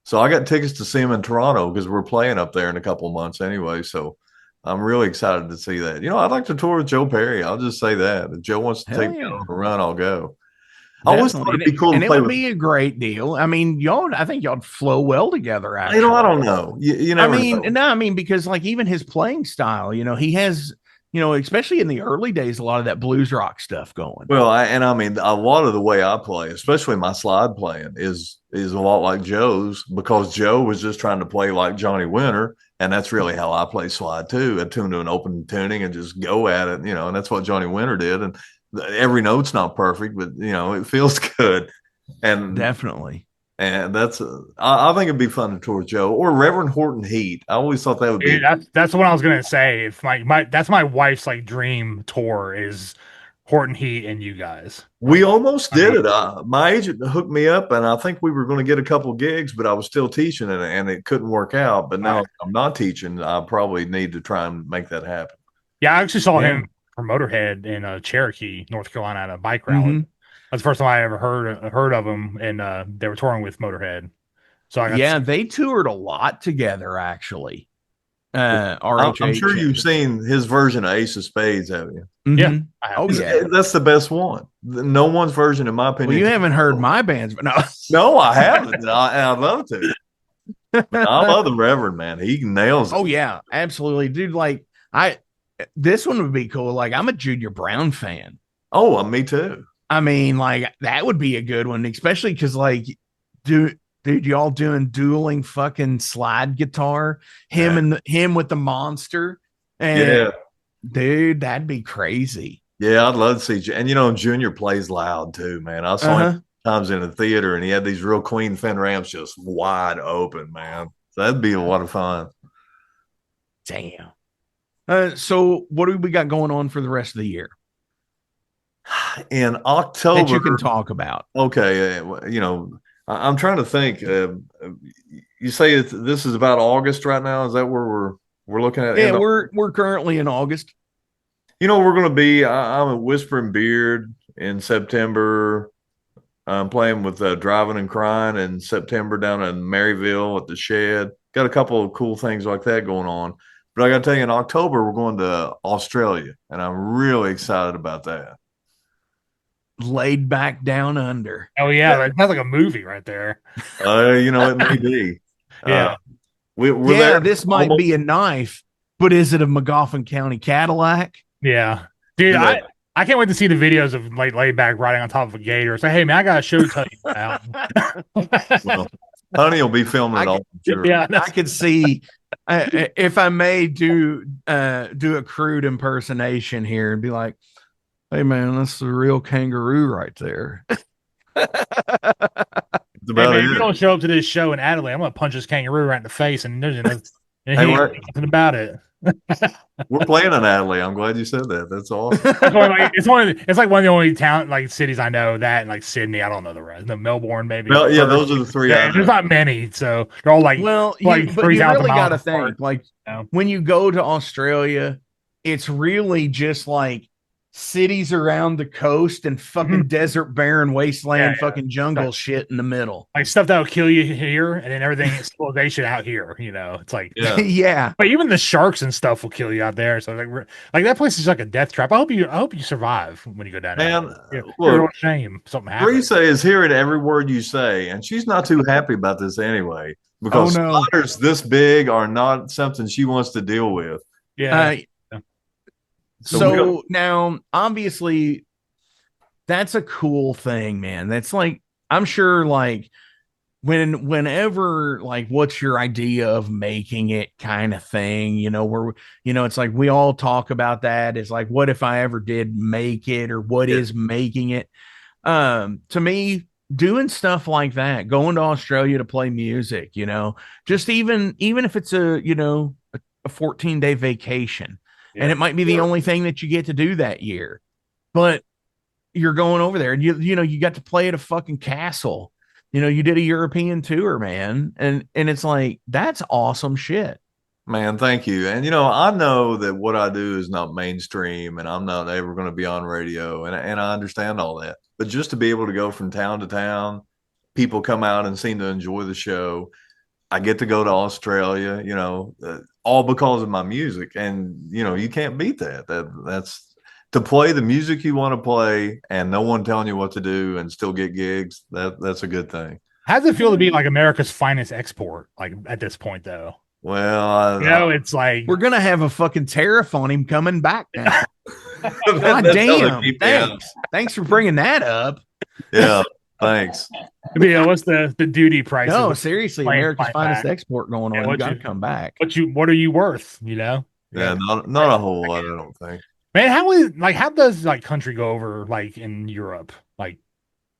So I got tickets to see them in Toronto because we're playing up there in a couple of months anyway. So I'm really excited to see that. You know, I'd like to tour with Joe Perry. I'll just say that. If Joe wants to take me on a run, I'll go. I always thought it'd be cool to play it would with. be a great deal. I mean, I think y'all'd flow well together. Actually, You know, I don't know. You never know. No, I mean, because like even his playing style, you know, he has, you know, especially in the early days, a lot of that blues rock stuff going. Well, I mean, a lot of the way I play, especially my slide playing, is a lot like Joe's, because Joe was just trying to play like Johnny Winter, and that's really how I play slide too. Attune to an open tuning and just go at it, you know, and that's what Johnny Winter did. And every note's not perfect, but you know, it feels good. And definitely. And I think it'd be fun to tour with Joe or Reverend Horton Heat. I always thought that would be. That's what I was gonna say. If that's my wife's like dream tour is Horton Heat and you guys. We almost did it. My agent hooked me up, and I think we were going to get a couple gigs, but I was still teaching, and it couldn't work out. But now I'm not teaching. I probably need to try and make that happen. Yeah, I actually saw him for Motorhead in Cherokee, North Carolina, at a bike rally. Mm-hmm. That's the first time I ever heard of them, and they were touring with Motorhead. So they toured a lot together, actually. I'm sure you've seen his version of Ace of Spades, haven't you? Mm-hmm. Yeah. That's the best one. No one's version, in my opinion. Well, you haven't heard my band's, but no. No, I haven't. I'd love to. I love the Reverend, man. He nails it. Oh yeah, absolutely, dude. Like this one would be cool. Like I'm a Junior Brown fan. Oh, me too. I mean, like that would be a good one, especially because like, dude, y'all doing dueling fucking slide guitar, him with the monster, and dude, that'd be crazy. Yeah, I'd love to see you. And you know, Junior plays loud too, man. I saw him times in the theater, and he had these real Queen Fender amps just wide open, man. So that'd be a lot of fun. Damn. So what do we got going on for the rest of the year? In October that you can talk about. Okay, you know, I'm trying to think. You say this is about August right now. Is that where we're looking at? Yeah, we're currently in August. You know, we're going to be. I'm at Whispering Beard in September. I'm playing with Driving and Crying in September down in Maryville at the Shed. Got a couple of cool things like that going on. But I got to tell you, in October we're going to Australia, and I'm really excited about that. Laid Back Down Under. Oh yeah, that's like a movie right there. You know, it may be. Yeah, we're there. This might be a knife, but is it a McGoffin County Cadillac? Yeah, dude, I can't wait to see the videos of like Laid Back riding on top of a gator. Say, hey man, I got a show to tell you about. Well, Honey will be filming it all. Sure. Yeah, I could see. If I may do a crude impersonation here and be like, hey man, that's the real kangaroo right there. Hey man, if you don't show up to this show in Adelaide, I'm gonna punch this kangaroo right in the face, and there's nothing about it. We're playing in Adelaide. I'm glad you said that. That's awesome. It's like one of the only town like cities I know. That and like Sydney, I don't know the rest. Melbourne, maybe. Well, yeah, those are the three. Yeah, there's not many, so they're all like. Well, like but you really got to think apart, like when you go to Australia, it's really just like cities around the coast and fucking desert, barren, wasteland, fucking jungle shit in the middle. Like stuff that'll kill you here, and then everything is civilization out here. It's like Yeah. But even the sharks and stuff will kill you out there. So like that place is like a death trap. I hope you survive when you go down there. Man, you're a shame something happens. Teresa is hearing every word you say, and she's not too happy about this anyway because spiders this big are not something she wants to deal with. Yeah. So now, obviously, that's a cool thing, man. That's like, I'm sure, like, whenever, like, what's your idea of making it kind of thing, where, it's like we all talk about that. It's like, what if I ever did make it, or what is making it? To me, doing stuff like that, going to Australia to play music, just even if it's a 14-day vacation. And it might be the only thing that you get to do that year, but you're going over there and you got to play at a fucking castle. You did a European tour, man. And it's like, that's awesome shit. Man, thank you. And I know that what I do is not mainstream and I'm not ever going to be on radio. And I understand all that. But just to be able to go from town to town, people come out and seem to enjoy the show. I get to go to Australia, all because of my music. And, you can't beat that. That's to play the music you want to play and no one telling you what to do and still get gigs. That's a good thing. How does it feel to be like America's finest export, like at this point, though? Well, it's like we're going to have a fucking tariff on him coming back now. God damn. Thanks for bringing that up. Yeah. Thanks. What's the duty price? No, seriously, America's finest export going on. You got to come back. What are you worth? Yeah, not a whole lot, I don't think. Man, how does like country go over like in Europe? Like,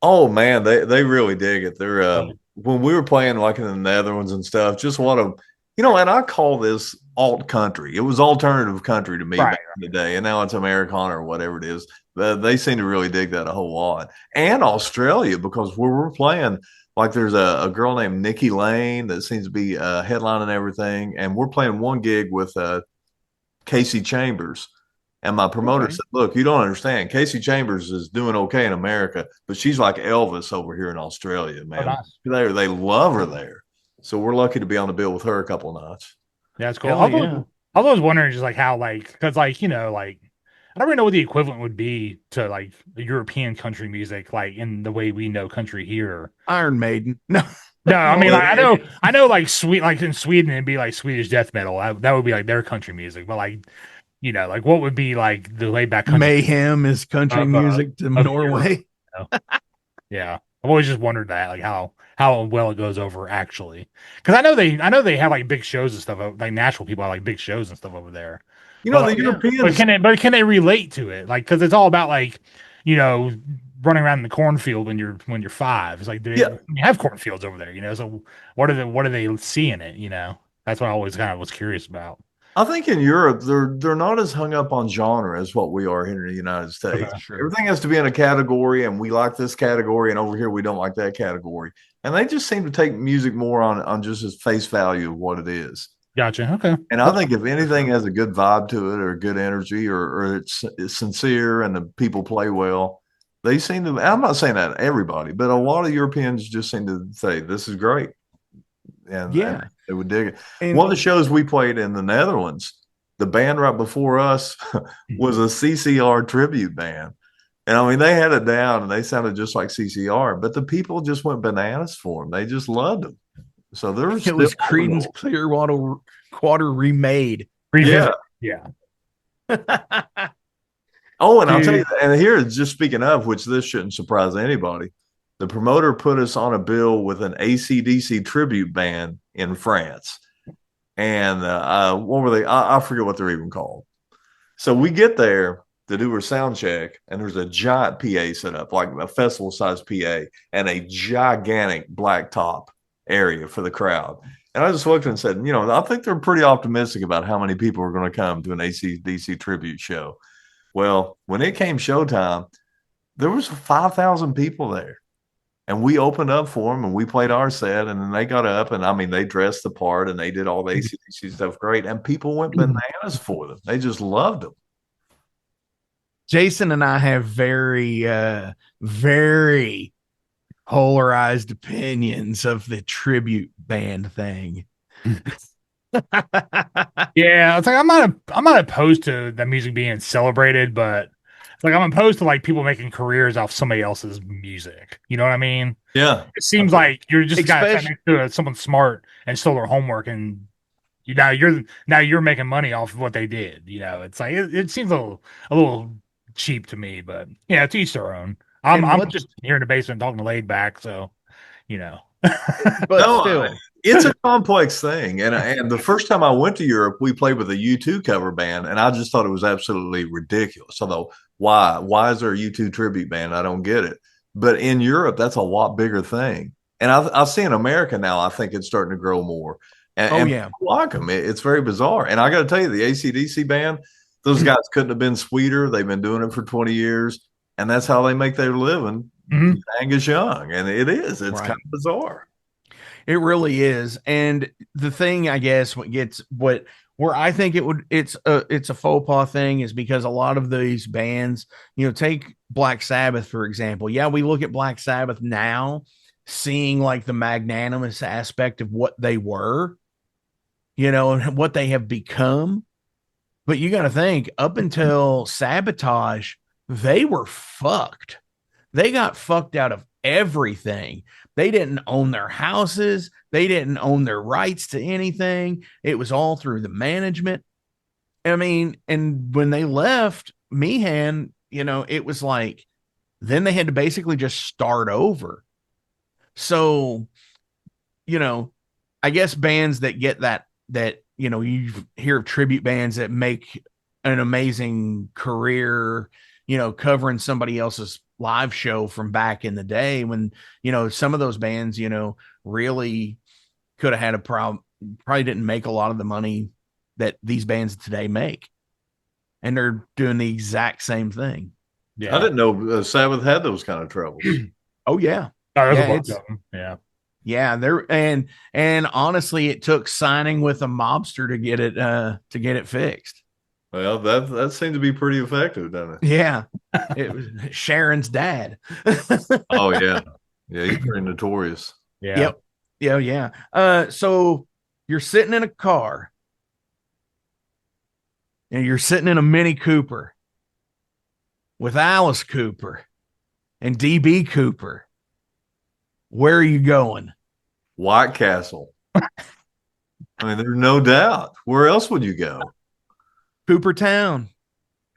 oh man, they really dig it. They're when we were playing like in the Netherlands and stuff, just what a and I call this alt country. It was alternative country to me back in the day, and now it's Americana or whatever it is. They seem to really dig that a whole lot. And Australia, because where we're playing, like there's a girl named Nikki Lane that seems to be headlining everything. And we're playing one gig with Casey Chambers. And my promoter said, look, you don't understand. Casey Chambers is doing okay in America, but she's like Elvis over here in Australia, man. Oh, nice. They love her there. So we're lucky to be on the bill with her a couple of nights. Yeah, that's cool. I was wondering just like how, like, because like, I don't really know what the equivalent would be to like European country music, like in the way we know country here. Iron Maiden. No, I mean, like, I know, like like in Sweden, it'd be like Swedish death metal. That would be like their country music. But like, like what would be like the laid back country Mayhem is country music to Norway. Yeah, I've always just wondered that, like how well it goes over actually, because I know they have like big shows and stuff. Like Nashville people have like big shows and stuff over there. The Europeans. But can they relate to it? Like, because it's all about like, running around in the cornfield when you're 5. It's like, you have cornfields over there, So what do they see in it? That's what I always kind of was curious about. I think in Europe they're not as hung up on genre as what we are here in the United States. Okay, sure. Everything has to be in a category, and we like this category, and over here we don't like that category. And they just seem to take music more on just its face value of what it is. Gotcha. Okay. And I think if anything has a good vibe to it or good energy or it's sincere and the people play well, they seem to, I'm not saying that everybody, but a lot of Europeans just seem to say, this is great. And they would dig it. And one of the shows we played in the Netherlands, the band right before us was a CCR tribute band. And I mean, they had it down and they sounded just like CCR, but the people just went bananas for them. They just loved them. So there was Creedence Clearwater remade. Yeah. Oh, and I'll tell you, and here, just speaking of, which this shouldn't surprise anybody, the promoter put us on a bill with an AC/DC tribute band in France. And what were they? I forget what they're even called. So we get there to do our sound check, and there's a giant PA set up, like a festival-sized PA, and a gigantic black top area for the crowd. And I just looked and said, I think they're pretty optimistic about how many people are going to come to an AC/DC tribute show. Well, when it came showtime, there was 5,000 people there. And we opened up for them and we played our set, and then they got up and I mean, they dressed the part and they did all the AC/DC stuff great. And people went bananas for them. They just loved them. Jason and I have very polarized opinions of the tribute band thing. Yeah, it's like I'm not opposed to the music being celebrated, but it's like I'm opposed to like people making careers off somebody else's music. You know what I mean? Yeah. It seems like you're just got to Especially, next to someone smart and stole their homework, and now you're making money off of what they did. You know, it's like it seems a little cheap to me, but yeah, to each their own. and I'm what, just here in the basement talking to laid back, so you know. but No, still, it's a complex thing. And the first time I went to Europe, we played with a U2 cover band, and I just thought it was absolutely ridiculous. Although, why is there a U2 tribute band? I don't get it. But in Europe, that's a lot bigger thing. And I see in America now, I think it's starting to grow more. And yeah, people like them. It's very bizarre. And I got to tell you, the AC/DC band, those guys couldn't have been sweeter. They've been doing it for 20 years, and that's how they make their living. Mhm. Angus Young, and it is. It's Right. kind of bizarre. It really is. And the thing, I guess, where I think it's a faux pas thing is because a lot of these bands, take Black Sabbath, for example. Yeah, we look at Black Sabbath now, seeing like the magnanimous aspect of what they were, and what they have become. But you got to think, up until Sabotage, they were fucked. They got fucked out of everything. They didn't own their houses. They didn't own their rights to anything. It was all through the management. I mean, and when they left Meehan, it was like, then they had to basically just start over. So, I guess bands that get that, you hear of tribute bands that make an amazing career, covering somebody else's live show from back in the day when, some of those bands, really could have had a problem, probably didn't make a lot of the money that these bands today make. And they're doing the exact same thing. Yeah. I didn't know Sabbath had those kind of troubles. Oh yeah. Oh, there's Yeah, a bunch of them. Yeah. Yeah, and honestly, it took signing with a mobster to get it fixed. Well, that seemed to be pretty effective, doesn't it? Yeah, it was Sharon's dad. Oh yeah, yeah, he's pretty notorious. Yeah. Yep. Yeah. So you're sitting in a car, and you're sitting in a Mini Cooper with Alice Cooper and DB Cooper. Where are you going? White Castle. I mean, there's no doubt. Where else would you go? Cooper Town.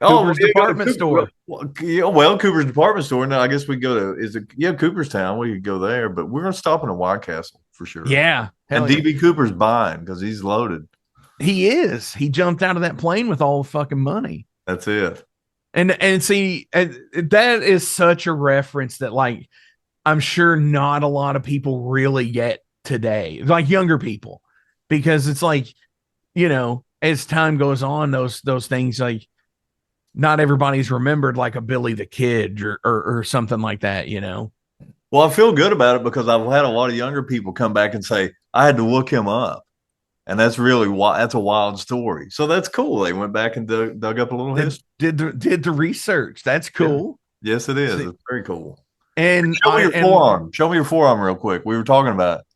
Oh, Cooper's department store. Well, Cooper's department store. Now, I guess we go to Cooper's Town. We could go there, but we're gonna stop in a White Castle for sure. Yeah, and DB Cooper's buying because he's loaded. He is. He jumped out of that plane with all the fucking money. That's it. And see, that is such a reference that, like, I'm sure not a lot of people really get today, like younger people, because it's like, as time goes on, those things, like, not everybody's remembered like a Billy the Kid or something like that, Well, I feel good about it because I've had a lot of younger people come back and say, I had to look him up. And that's that's a wild story. So that's cool. They went back and dug up a little history. Did the research. That's cool. Yeah. Yes, it is. It's very cool. And show me your forearm. Show me your forearm real quick. We were talking about it.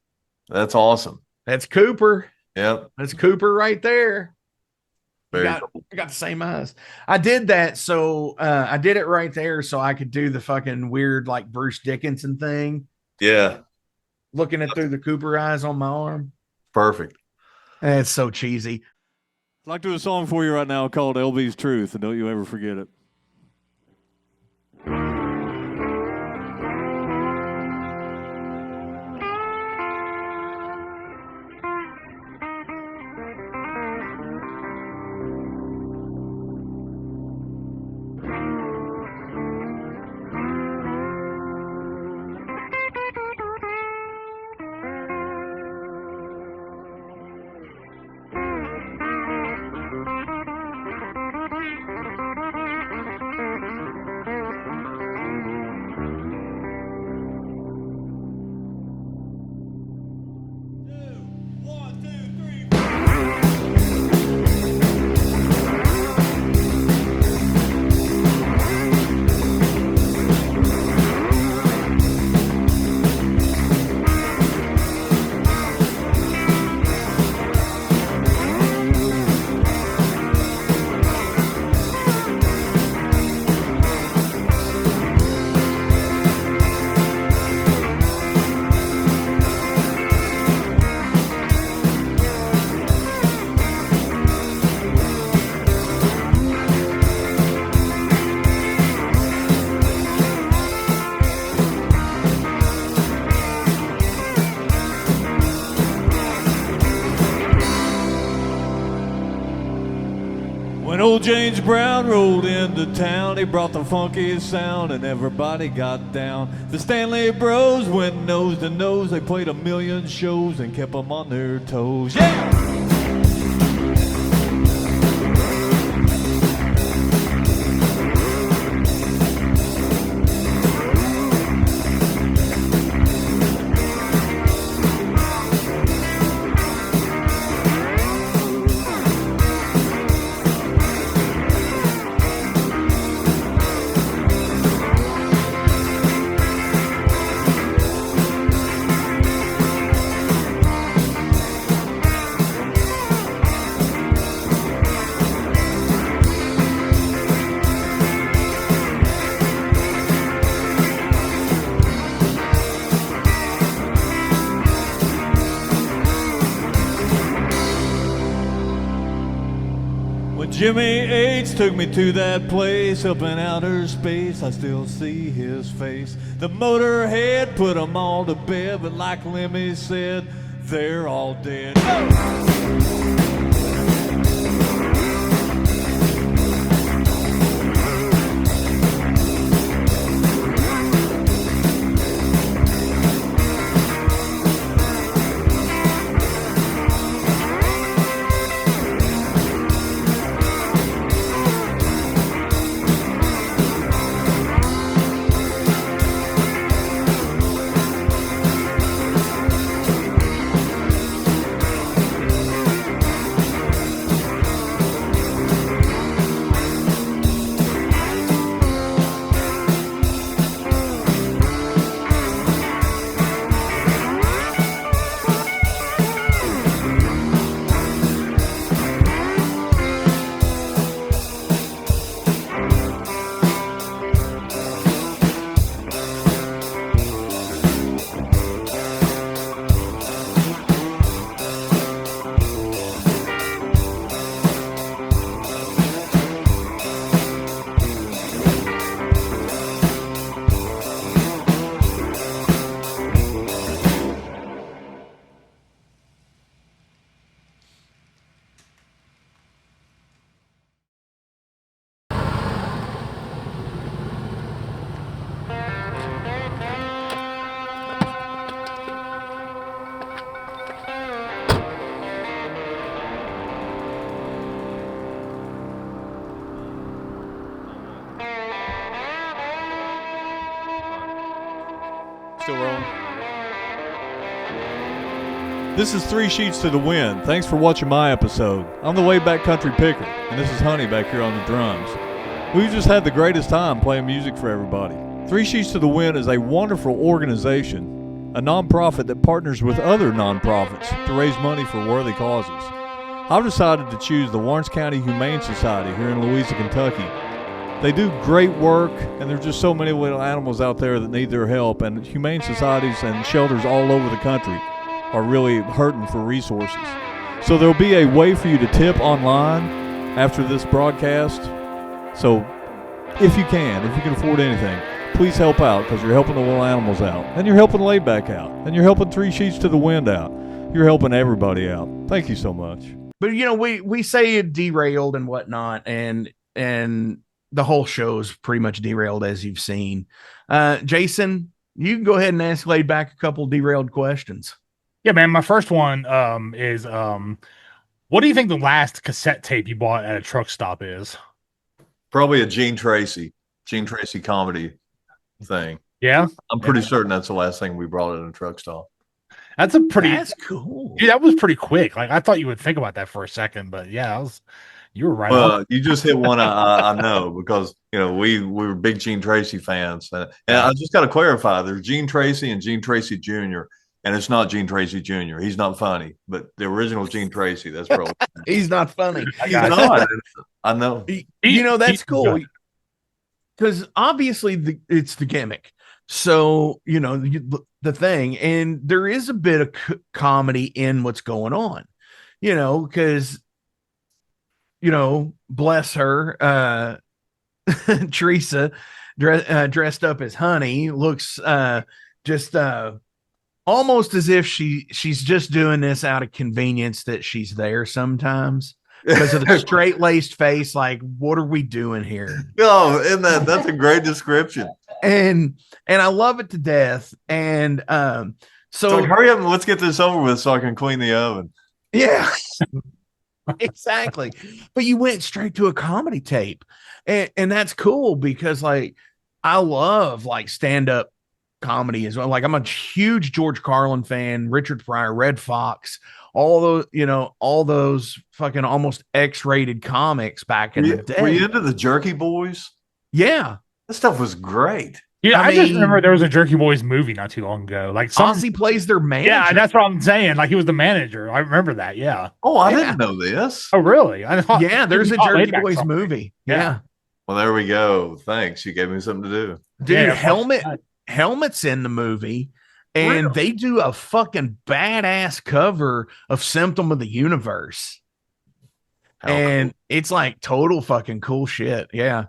That's awesome. That's Cooper. Yep. That's Cooper right there. Very cool. I got the same eyes. I did that. So I did it right there so I could do the fucking weird, like, Bruce Dickinson thing. Yeah. Looking at through the Cooper eyes on my arm. Perfect. It's so cheesy. I'd like to do a song for you right now called LB's Truth, and don't you ever forget it. old James Brown rolled into town. He brought the funky sound and everybody got down. The Stanley Bros went nose to nose. They played 1,000,000 shows and kept them on their toes. Yeah! Jimmy H took me to that place up in outer space. I still see his face. The Motorhead put them all to bed, but like Lemmy said, they're all dead. Still rolling. This is Three Sheets to the Wind. Thanks for watching my episode. I'm the Way Back Country Picker, and this is Honey back here on the drums. We've just had the greatest time playing music for everybody. Three Sheets to the Wind is a wonderful organization, a nonprofit that partners with other nonprofits to raise money for worthy causes. I've decided to choose the Lawrence County Humane Society here in Louisa, Kentucky. They do great work, and there's just so many little animals out there that need their help, and humane societies and shelters all over the country are really hurting for resources. So there'll be a way for you to tip online after this broadcast. So if you can afford anything, please help out, because you're helping the little animals out, and you're helping Laidback out, and you're helping Three Sheets to the Wind out. You're helping everybody out. Thank you so much. But we say it derailed and whatnot, and the whole show's pretty much derailed, as you've seen. Jason, you can go ahead and ask Laidback a couple derailed questions. Yeah, man. My first one is what do you think the last cassette tape you bought at a truck stop is? Probably a Gene Tracy comedy thing. Yeah, I'm pretty certain that's the last thing we brought at a truck stop. That's cool. Dude, that was pretty quick. Like, I thought you would think about that for a second, but yeah, you were right. You just hit one I know, because we were big Gene Tracy fans, and I just got to clarify: there's Gene Tracy and Gene Tracy Jr., and it's not Gene Tracy Jr. He's not funny, but the original Gene Tracy, that's probably he's not funny. He's not. I know. That's cool, because obviously it's the gimmick. So the thing, and there is a bit of comedy in what's going on, because bless her, Teresa dressed up as Honey looks just almost as if she's just doing this out of convenience, that she's there sometimes. because of the straight laced face. Like, what are we doing here? Oh, and that's a great description. And I love it to death. And So hurry up and let's get this over with so I can clean the oven. Yeah, exactly. But you went straight to a comedy tape, and that's cool because like I love like stand up comedy as well. Like I'm a huge George Carlin fan, Richard Pryor, Red Fox, all those fucking almost X-rated comics back in the day. Were you into the Jerky Boys? Yeah, that stuff was great. Yeah, I just mean, remember there was a Jerky Boys movie not too long ago. Like Ozzy plays their manager. Yeah, that's what I'm saying. Like he was the manager. I remember that. Yeah. Oh, I didn't know this. Oh, really? I thought, yeah, there's a Jerky Boys movie. Yeah. Well, there we go. Thanks. You gave me something to do. Dude, Helmet's in the movie, and they do a fucking badass cover of Symptom of the Universe. And it's like total fucking cool shit. Yeah.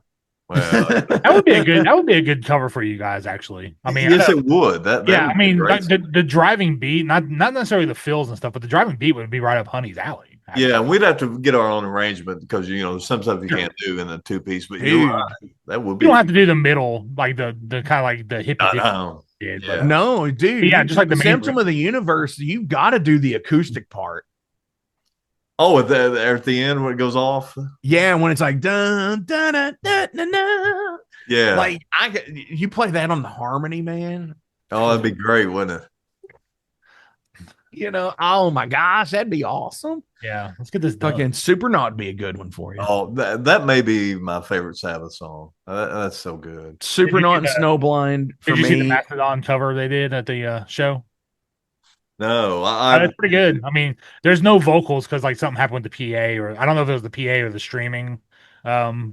Well, that would be a good cover for you guys, actually. I mean, yes, it would. That yeah, would I mean, the driving beat, not necessarily the fills and stuff, but the driving beat would be right up Honey's alley. Actually. Yeah, we'd have to get our own arrangement because there's some stuff you can't do in the 2-piece. But you're right. That would be. You don't have to do the middle, like the kind of like the hippie. Yeah. No, dude. Yeah, just like the Symptom of the Universe, you got to do the acoustic part. Oh, at the end when it goes off. Yeah, when it's like dun dun dun dun dun dun. Yeah, like you play that on the harmony, man. Oh, that'd be great, wouldn't it? Oh my gosh, that'd be awesome. Yeah, let's get this fucking Supernaut would be a good one for you. Oh, that may be my favorite Sabbath song. That's so good. Supernaut and Snowblind for me. Did you see the Mastodon cover they did at the show? No, that's pretty good. I mean, there's no vocals because like something happened with the PA, or I don't know if it was the PA or the streaming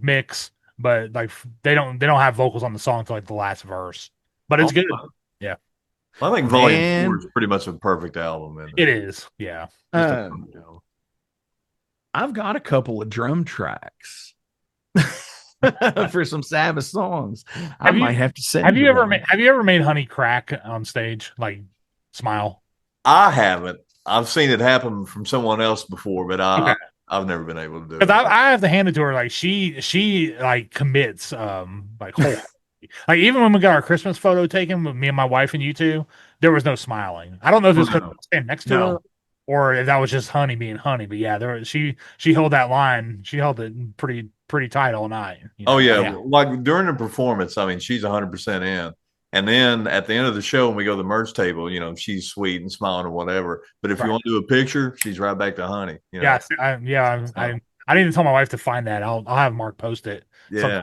mix, but like they don't have vocals on the song until like the last verse. But it's good. Yeah. Well, I think Volume 4 is pretty much a perfect album. Isn't it? It is. Yeah. I've got a couple of drum tracks for some Sabbath songs. I might have to say. Have you ever made Honey crack on stage, like smile? I haven't. I've seen it happen from someone else before, but I've never been able to do it. Because I have to hand it to her. Like she like commits like whole. Like even when we got our Christmas photo taken with me and my wife and you two, there was no smiling. I don't know if it was because stand next to her or if that was just Honey being Honey. But yeah, she held that line. She held it pretty tight all night. Oh yeah, like during the performance, I mean, she's 100% in. And then at the end of the show, when we go to the merch table, she's sweet and smiling or whatever. But if you want to do a picture, she's right back to Honey. Yeah, I didn't even tell my wife to find that. I'll have Mark post it. Yeah,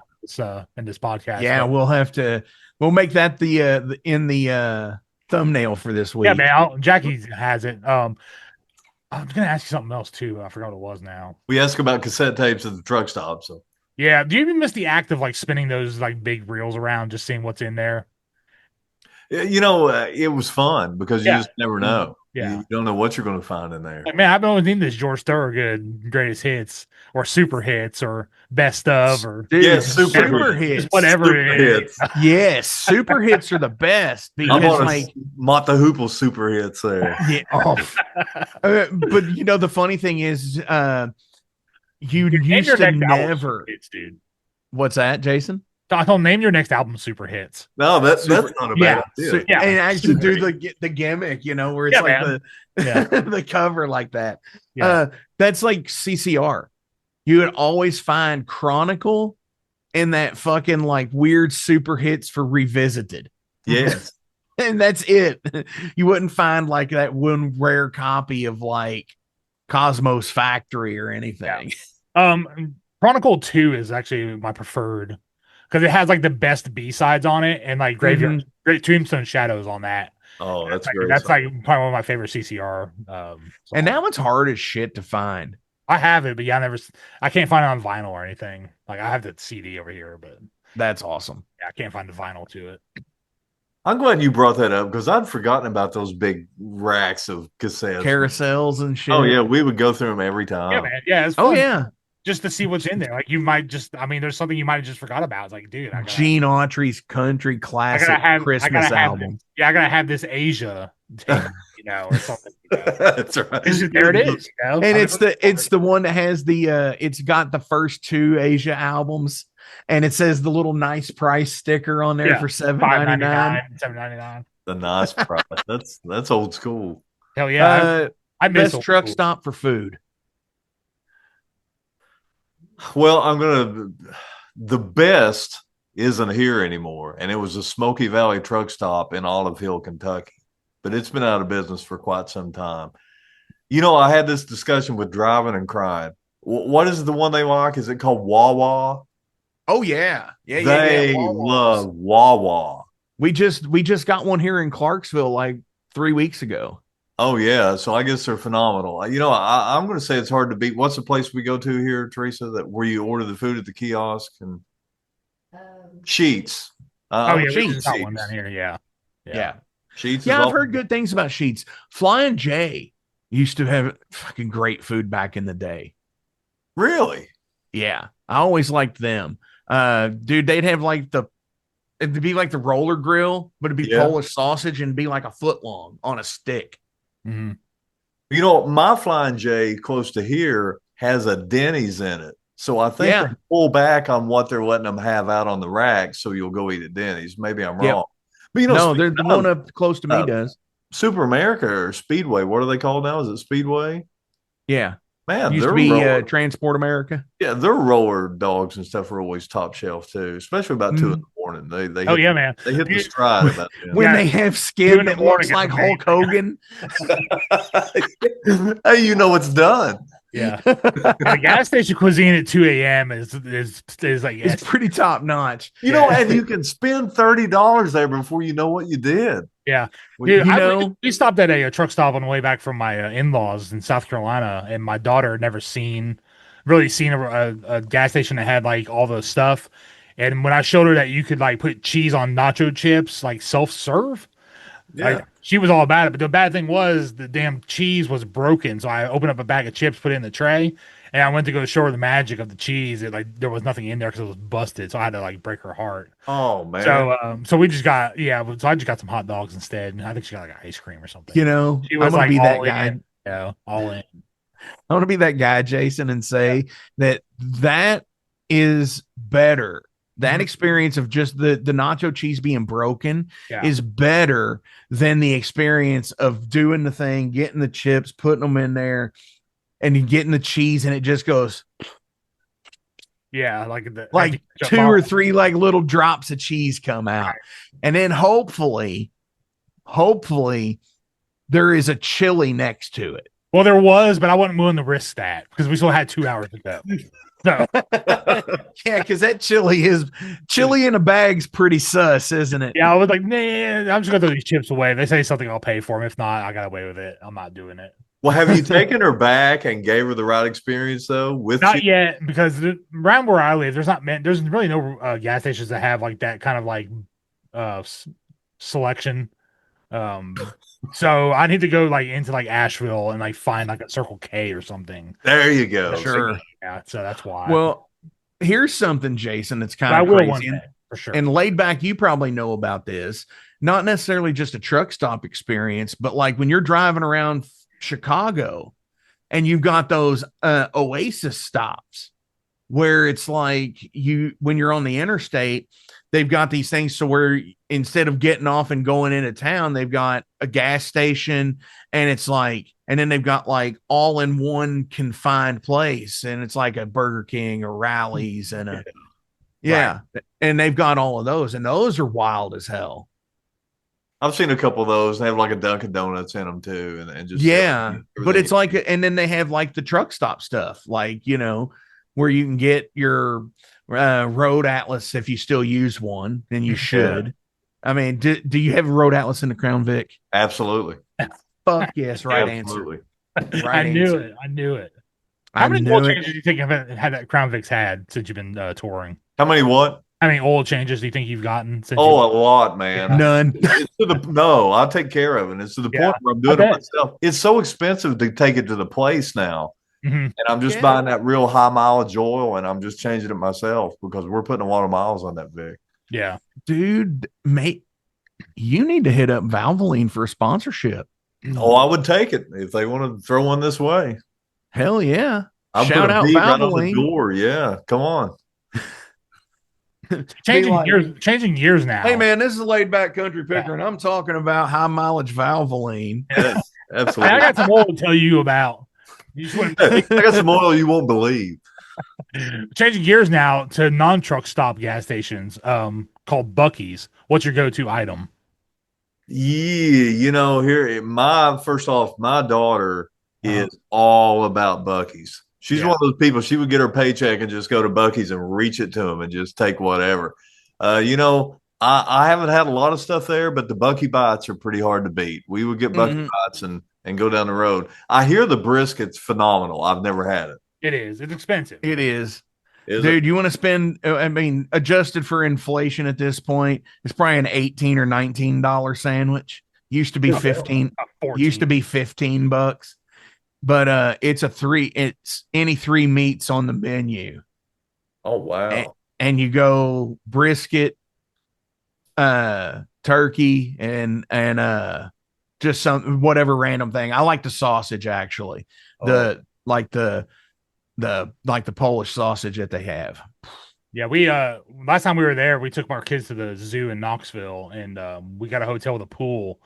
in this podcast. Yeah, we'll make that the thumbnail for this week. Yeah, man. Jackie has it. I was gonna ask you something else too. I forgot what it was now. We asked about cassette tapes at the truck stop. So yeah, do you even miss the act of like spinning those like big reels around, just seeing what's in there? It was fun because you just never know. Yeah, you don't know what you're going to find in there. Like, man, I've been always needing this George Thorogood greatest hits or super hits or best of or super hits, whatever super it is. Hits. Yes, super hits are the best because like Mott the Hoople super hits there. Yeah, but the funny thing is, you used to never. Hits, dude. What's that, Jason? I'll name your next album super hits. No, that's not a bad idea. And actually do the gimmick, where it's the cover like that. Yeah. That's like CCR. You would always find Chronicle and that fucking like weird super hits for Revisited. Yes. And that's it. You wouldn't find like that one rare copy of like Cosmos Factory or anything. Chronicle 2 is actually my preferred. Because it has like the best B-sides on it and like Graveyard, Great Tombstone Shadows on that. Oh, that's like, great. That's like probably one of my favorite CCR. And that one's hard as shit to find. I have it, but I can't find it on vinyl or anything. Like I have the CD over here, but that's awesome. Yeah, I can't find the vinyl to it. I'm glad you brought that up because I'd forgotten about those big racks of cassettes, carousels and shit. Oh yeah, we would go through them every time. Yeah, man. Yeah, it's fun. Oh yeah. Just to see what's in there. Like you might there's something you might have just forgot about. It's like, dude, Gene Autry's country classic Christmas album. I gotta have this Asia you know, or something. You know? That's right. There it is. You know? And it's the one that has it's got the first 2 Asia albums, and it says the little nice price sticker on there for $7.99. $7.99. The nice price. That's old school. Hell yeah. I miss best truck stop for food. Well, the best isn't here anymore, and it was a Smoky Valley truck stop in Olive Hill, Kentucky, but it's been out of business for quite some time. You know, I had this discussion with Driving and Crying. What is the one they like? Is it called Wawa? Oh yeah, They love Wawa. We just got one here in Clarksville like 3 weeks ago. Oh yeah, so I guess they're phenomenal. You know, I'm going to say it's hard to beat. What's the place we go to here, Teresa? Where you order the food at the kiosk and Sheets. Sheets. Got one down here. Yeah. Sheets. Yeah, I've heard good things about Sheets. Flying J used to have fucking great food back in the day. Really? Yeah, I always liked them. Dude, they'd have it'd be like the roller grill, but it'd be Polish sausage and be like a foot long on a stick. Mm-hmm. You know, my Flying J close to here has a Denny's in it. So I think they pull back on what they're letting them have out on the rack, so you'll go eat at Denny's. Maybe I'm wrong. But, you know, no, they're the one up close to me does. Super America or Speedway. What are they called now? Is it Speedway? Yeah. Man, used to be Transport America. Yeah, their roller dogs and stuff are always top shelf too, especially about 2 in the morning. They man, they hit the stride about when they have skin that looks like Hulk Hogan. Hey, you know it's done. Yeah, the gas station cuisine at 2 a.m. is like it's pretty top notch. You know, and you can spend $30 there before you know what you did. Yeah, dude, we stopped at a truck stop on the way back from my in-laws in South Carolina, and my daughter had never really seen a gas station that had like all the stuff. And when I showed her that you could like put cheese on nacho chips, like self-serve, she was all about it. But the bad thing was the damn cheese was broken. So I opened up a bag of chips, put it in the tray, and I went to go show her the magic of the cheese. It there was nothing in there because it was busted. So I had to like break her heart. Oh man! So we just got So I just got some hot dogs instead. And I think she got like ice cream or something. You know, she was I'm gonna be that guy. All in. I want to be that guy, Jason, and say that is better. That experience of just the nacho cheese being broken is better than the experience of doing the thing, getting the chips, putting them in there, and getting the cheese, and it just goes. Yeah, like 2 or 3 like little drops of cheese come out, and then hopefully, there is a chili next to it. Well, there was, but I wasn't willing to risk that because we still had 2 hours to go. No. Yeah, because that chili in a bag's pretty sus, isn't it? Yeah, I was like, nah, I'm just gonna throw these chips away. If they say something, I'll pay for them. If not, I got away with it. I'm not doing it. Well, have you taken her back and gave her the right experience though? Not yet, because around where I live, there's really no gas stations that have like that kind of like selection. So I need to go like into like Asheville and like find like a Circle K or something. There you go. Sure. Yeah, so that's why. Well, here's something, Jason, that's kind of crazy. For sure. And laid back, you probably know about this. Not necessarily just a truck stop experience, but like when you're driving around Chicago and you've got those Oasis stops where it's like when you're on the interstate, they've got these things so where instead of getting off and going into town, they've got a gas station, and it's like, and then they've got like all in one confined place, and it's like a Burger King or Rally's and and they've got all of those, and those are wild as hell. I've seen a couple of those. They have like a Dunkin' Donuts in them too, and just but it's like, and then they have like the truck stop stuff, like where you can get your Road Atlas if you still use one, and you should. Yeah. I mean, do you have a Road Atlas in the Crown Vic? Absolutely. Fuck yes, right Absolutely. Answer. Right, I knew it. How many oil changes do you think had that Crown Vic's had since you've been touring? How many what? How many oil changes do you think you've gotten? A lot, man. None. No, I'll take care of it. It's to the point where I'm doing it myself. It's so expensive to take it to the place now. Mm-hmm. And I'm just buying that real high mileage oil, and I'm just changing it myself because we're putting a lot of miles on that Vic. Yeah. Dude, mate, You need to hit up Valvoline for a sponsorship. Oh, I would take it if they want to throw one this way. Hell yeah. I'll Shout put a out beat right on the Valvoline. door. Yeah, come on. Changing gears now. Hey man, this is a laid back country picker, and I'm talking about high mileage Valvoline. Yes, absolutely. I got some more to tell you about. You just wouldn't I got some oil you won't believe. Changing gears now to non-truck stop gas stations called Buc-ee's. What's your go-to item? Yeah, here first off, my daughter is all about Buc-ee's. She's one of those people. She would get her paycheck and just go to Buc-ee's and reach it to them and just take whatever. I haven't had a lot of stuff there, but the Buc-ee bites are pretty hard to beat. We would get Buc-ee bites and go down the road. I hear the brisket's phenomenal. I've never had it. It is. It's expensive. It is. Dude, you want to spend, adjusted for inflation at this point, it's probably an $18 or $19 sandwich. Used to be 15. Used to be $15. But it's any 3 meats on the menu. Oh wow. And you go brisket, turkey, and just whatever random thing. I like the sausage actually. The Polish sausage that they have. Yeah, we last time we were there, we took our kids to the zoo in Knoxville, and we got a hotel with a pool,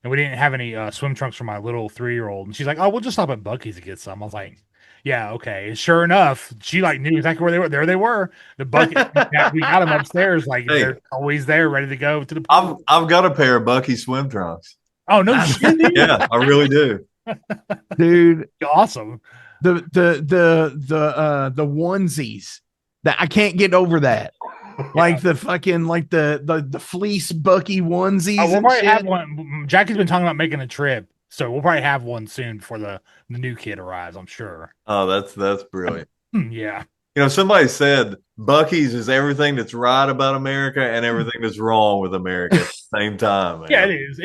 and we didn't have any swim trunks for my little 3-year-old. And she's like, "Oh, we'll just stop at Buc-ee's to get some." I was like, "Yeah, okay." And sure enough, she knew exactly where they were. There they were. The bucket. We got them upstairs. They're always there, ready to go to the pool. I've got a pair of Buc-ee's swim trunks. Oh no, shit, Yeah, I really do, dude. Awesome. The onesies that I can't get over that. Like the fucking the fleece Buc-ee onesies. We'll probably have one. Jackie's been talking about making a trip, so we'll probably have one soon before the new kid arrives. I'm sure. Oh, that's brilliant. Yeah. Somebody said Buc-ee's is everything that's right about America and everything that's wrong with America at the same time. Man. Yeah, it is.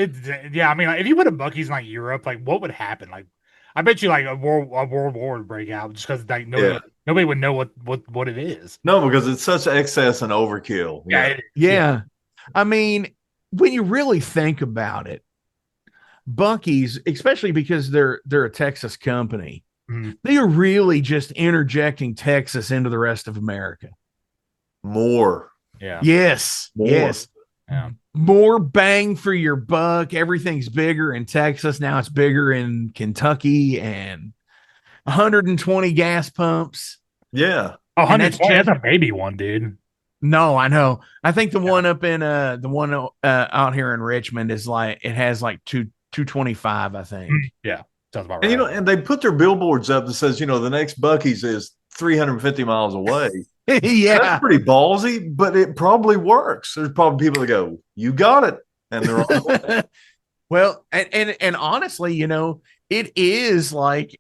I mean, if you put a Buc-ee's in Europe, what would happen? I bet you a world war would break out just because nobody would know what it is. No, because it's such excess and overkill. Yeah. I mean, when you really think about it, Buc-ee's, especially because they're a Texas company, they are really just interjecting Texas into the rest of America. More. Yeah. Yes. More. Yes. Yeah. More bang for your buck. Everything's bigger in Texas. Now it's bigger in Kentucky, and 120 gas pumps. Yeah. Oh, 120. That's a baby one, dude. No, I know. I think the one up in the one out here in Richmond is it has 225, I think. Yeah. Sounds about right. And and they put their billboards up that says, the next Buc-ee's is 350 miles away. Yeah. That's pretty ballsy, but it probably works. There's probably people that go, "You got it." And they're on. Well, and honestly, it is like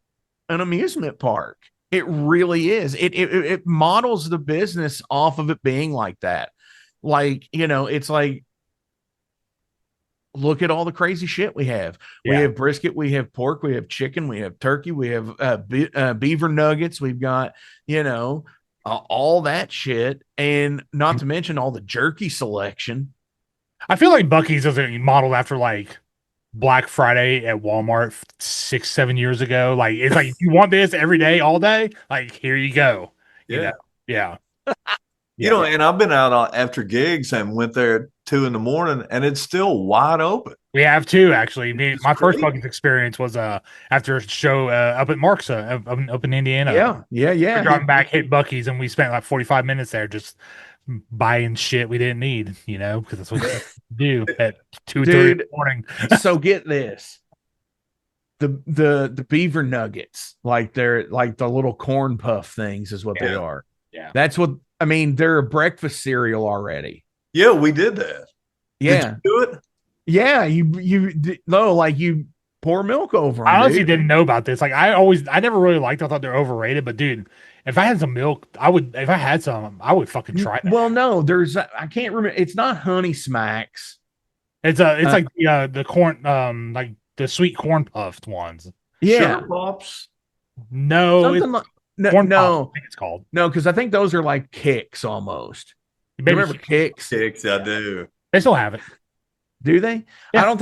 an amusement park. It really is. It models the business off of it being like that. It's like, look at all the crazy shit we have. Yeah. We have brisket, we have pork, we have chicken, we have turkey, we have beaver nuggets. We've got, all that shit, and not to mention all the jerky selection. I feel like Buc-ee's isn't modeled after Black Friday at Walmart 6-7 years ago. It's like, you want this every day, all day? Here you go. Yeah. Yeah. And I've been out after gigs and went there at 2 a.m, and it's still wide open. We have too, actually. My first Buc-ee's experience was after a show up at Mark's up in Indiana. Yeah. We're driving back, hit Buc-ee's, and we spent 45 minutes there just buying shit we didn't need, because that's what you do at 2:30 in the morning. So get this. The beaver nuggets, they're the little corn puff things is what they are. Yeah. That's what they're a breakfast cereal already. Yeah, we did that. Yeah. Did you do it? Yeah, you pour milk over them. I honestly didn't know about this. I never really liked them. I thought they're overrated, but dude, if I had some milk, I would fucking try that. Well, no, I can't remember. It's not Honey Smacks. It's like the corn, the sweet corn puffed ones. Yeah. Sugar Pops? No, corn no, Pops, I think it's called. No, because I think those are like Kicks almost. Maybe remember Kicks? Kicks, I do. They still have it. Do they? Yeah. I don't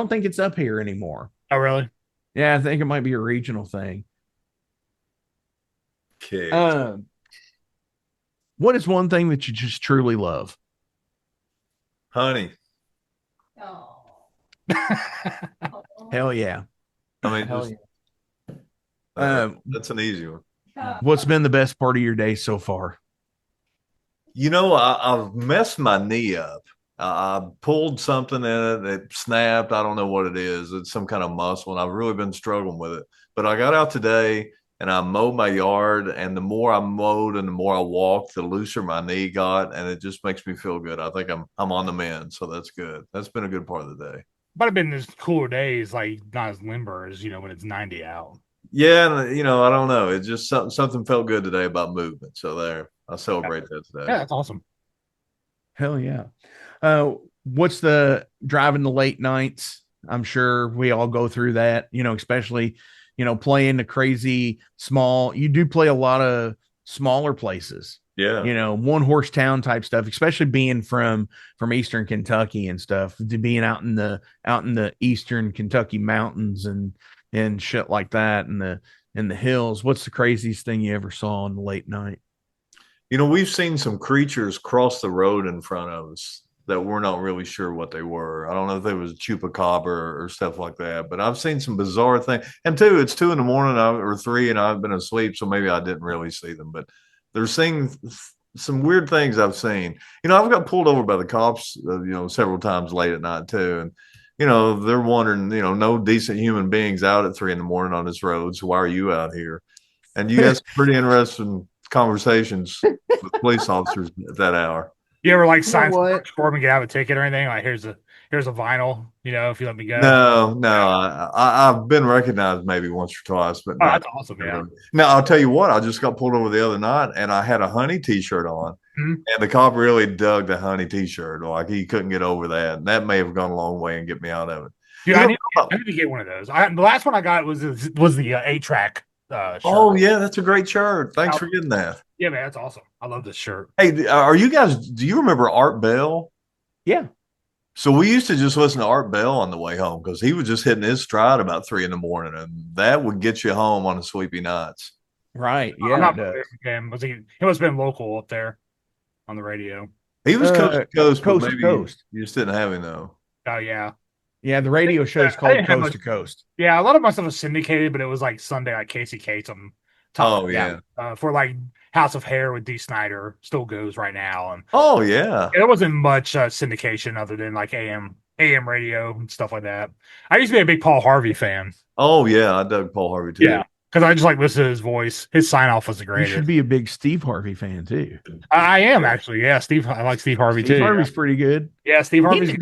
think it's up here anymore. Oh, really? Yeah, I think it might be a regional thing. Kicked. What is one thing that you just truly love? Honey. Hell yeah. I mean, Hell just Um, that's an easy one. what's been the best part of your day so far? I've messed my knee up. I pulled something in it. It snapped. I don't know what it is. It's some kind of muscle, and I've really been struggling with it. But I got out today and I mowed my yard, and the more I mowed and the more I walked, the looser my knee got, and it just makes me feel good. I think I'm on the mend, so that's good. That's been a good part of the day. Might have been those cooler days, like not as limber as when it's 90 out. Yeah, and I don't know. It just something felt good today about movement. So there, I celebrate that today. Yeah, that's awesome. Hell yeah. What's the driving the late nights? I'm sure we all go through that, especially, playing the crazy small. You do play a lot of smaller places. Yeah. One horse town type stuff, especially being from Eastern Kentucky and stuff, to being out in the Eastern Kentucky mountains and shit like that, and the hills. What's the craziest thing you ever saw on the late night? We've seen some creatures cross the road in front of us that we're not really sure what they were. I don't know if they was a chupacabra or stuff like that, but I've seen some bizarre things. And two, it's 2 a.m. or 3, and I've been asleep, so maybe I didn't really see them. But they're seeing some weird things I've seen. I've got pulled over by the cops, several times late at night too, and they're wondering, no decent human beings out at 3 a.m. on this road. So why are you out here? And you have some pretty interesting conversations with police officers at that hour. You ever like sign for me, get out of a ticket or anything? Like here's a vinyl, if you let me go. No, I've been recognized maybe once or twice, but that's awesome. Yeah. Now I'll tell you what, I just got pulled over the other night and I had a honey t-shirt on, and the cop really dug the honey t-shirt. Like he couldn't get over that. And that may have gone a long way and get me out of it. Dude, I need to get one of those. The last one I got was the 8-track. Shirt. Oh yeah, that's a great shirt. Thanks for getting that. Yeah, man, that's awesome. I love this shirt. Hey, do you remember Art Bell? Yeah. So we used to just listen to Art Bell on the way home because he was just hitting his stride about 3 a.m, and that would get you home on the sleepy nights. Right. Yeah. He must have been local up there on the radio. He was coast to coast. You just didn't have him though. Oh yeah. Yeah, the radio show's called Coast to Coast. Yeah, a lot of my stuff was syndicated, but it was like Sunday, like Casey Cates on top. Oh yeah. For like House of Hair with D. Snyder still goes right now, and there wasn't much syndication other than like AM radio and stuff like that. I used to be a big Paul Harvey fan. Oh yeah, I dug Paul Harvey too. Yeah, because I just like listen to his voice. His sign off was the greatest. You should be a big Steve Harvey fan too. I am actually. Yeah, I like Steve Harvey too. Steve Harvey's pretty good. Yeah, Steve Harvey's.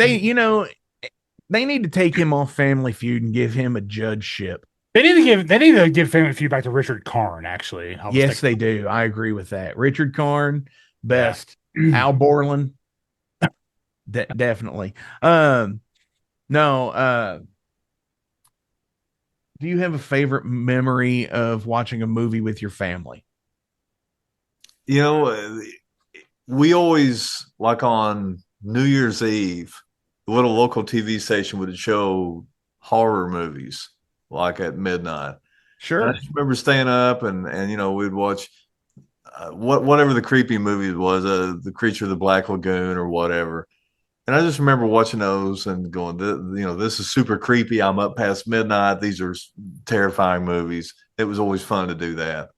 They need to take him off Family Feud and give him a judgeship. They need to give Family Feud back to Richard Karn. Actually, yes, they do. I agree with that. Richard Karn, best. Yeah. Al Borland, definitely. Do you have a favorite memory of watching a movie with your family? We always, like on New Year's Eve, the little local TV station would show horror movies like at midnight. Sure. And I just remember staying up and we'd watch whatever the creepy movie was, The Creature of the Black Lagoon or whatever. And I just remember watching those and going, this is super creepy. I'm up past midnight. These are terrifying movies. It was always fun to do that.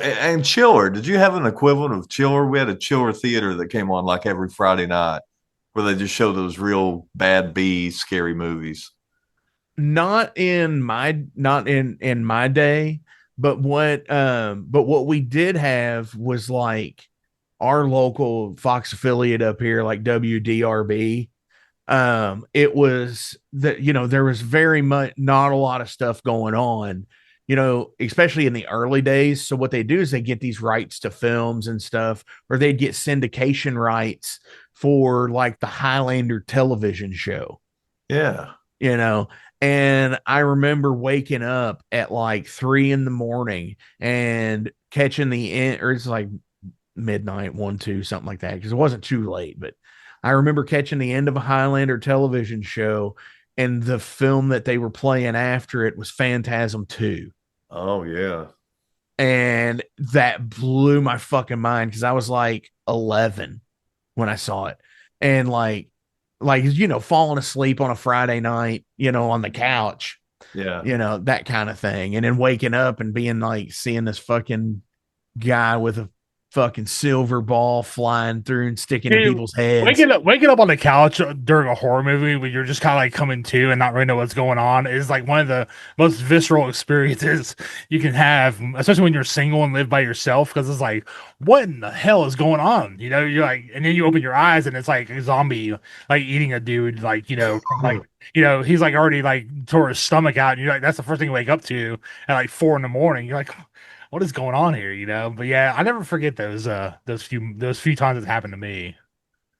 And Chiller. Did you have an equivalent of Chiller? We had a Chiller theater that came on like every Friday night where they just show those real bad B scary movies. Not in my day, but what we did have was like our local Fox affiliate up here, like WDRB. It was that there was very much not a lot of stuff going on, especially in the early days. So what they do is they get these rights to films and stuff, or they'd get syndication rights for like the Highlander television show. Yeah. And I remember waking up at like 3 a.m. and catching or it's like midnight, 1, 2, something like that. Cause it wasn't too late, but I remember catching the end of a Highlander television show, and the film that they were playing after it was Phantasm 2. Oh yeah. And that blew my fucking mind because I was like 11 when I saw it. And like, falling asleep on a Friday night, on the couch, Yeah. that kind of thing. And then waking up and being like, seeing this fucking guy with a fucking silver ball flying through and sticking in people's heads. Waking up on the couch during a horror movie when you're just kind of like coming to and not really know what's going on is like one of the most visceral experiences you can have, especially when you're single and live by yourself. Because it's like, what in the hell is going on? You're like, and then you open your eyes and it's like a zombie like eating a dude, like he's like already like tore his stomach out, and you're like, that's the first thing you wake up to at like 4 a.m. You're like, what is going on here? But yeah, I never forget those few times it happened to me.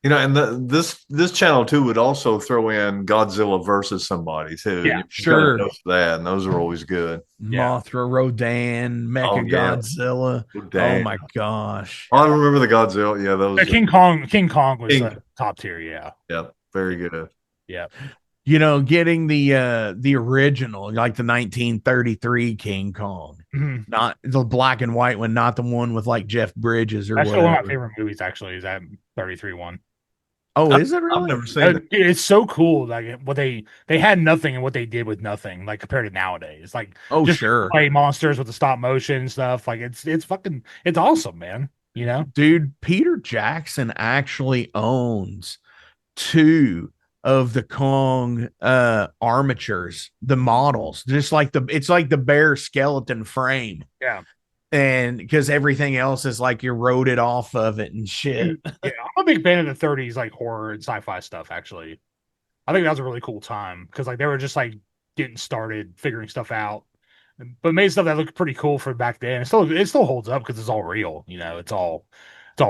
And this channel too would also throw in Godzilla versus somebody too. Yeah, sure. That, and those are always good. Mothra, Rodan, Mecha Godzilla. Rodan. Oh my gosh! I remember the Godzilla. Yeah, those. King Kong was top tier. Yeah. Yep. Very good. Yeah. Getting the original, like the 1933 King Kong, not the black and white one, not the one with like Jeff Bridges or whatever. One of my favorite movies, actually, is that 33 one. Oh, is it really? I've never seen it. It's so cool. Like what they had nothing and what they did with nothing, like compared to nowadays. Like, just sure, play monsters with the stop motion and stuff. Like it's awesome, man. Dude, Peter Jackson actually owns 2 of the Kong armatures, the models, just like it's like the bare skeleton frame. Yeah. And because everything else is like eroded off of it and shit. Yeah, I'm a big fan of the 30s like horror and sci-fi stuff, actually. I think that was a really cool time because like they were just like getting started, figuring stuff out, but made stuff that looked pretty cool for back then. It still holds up because it's all real, it's all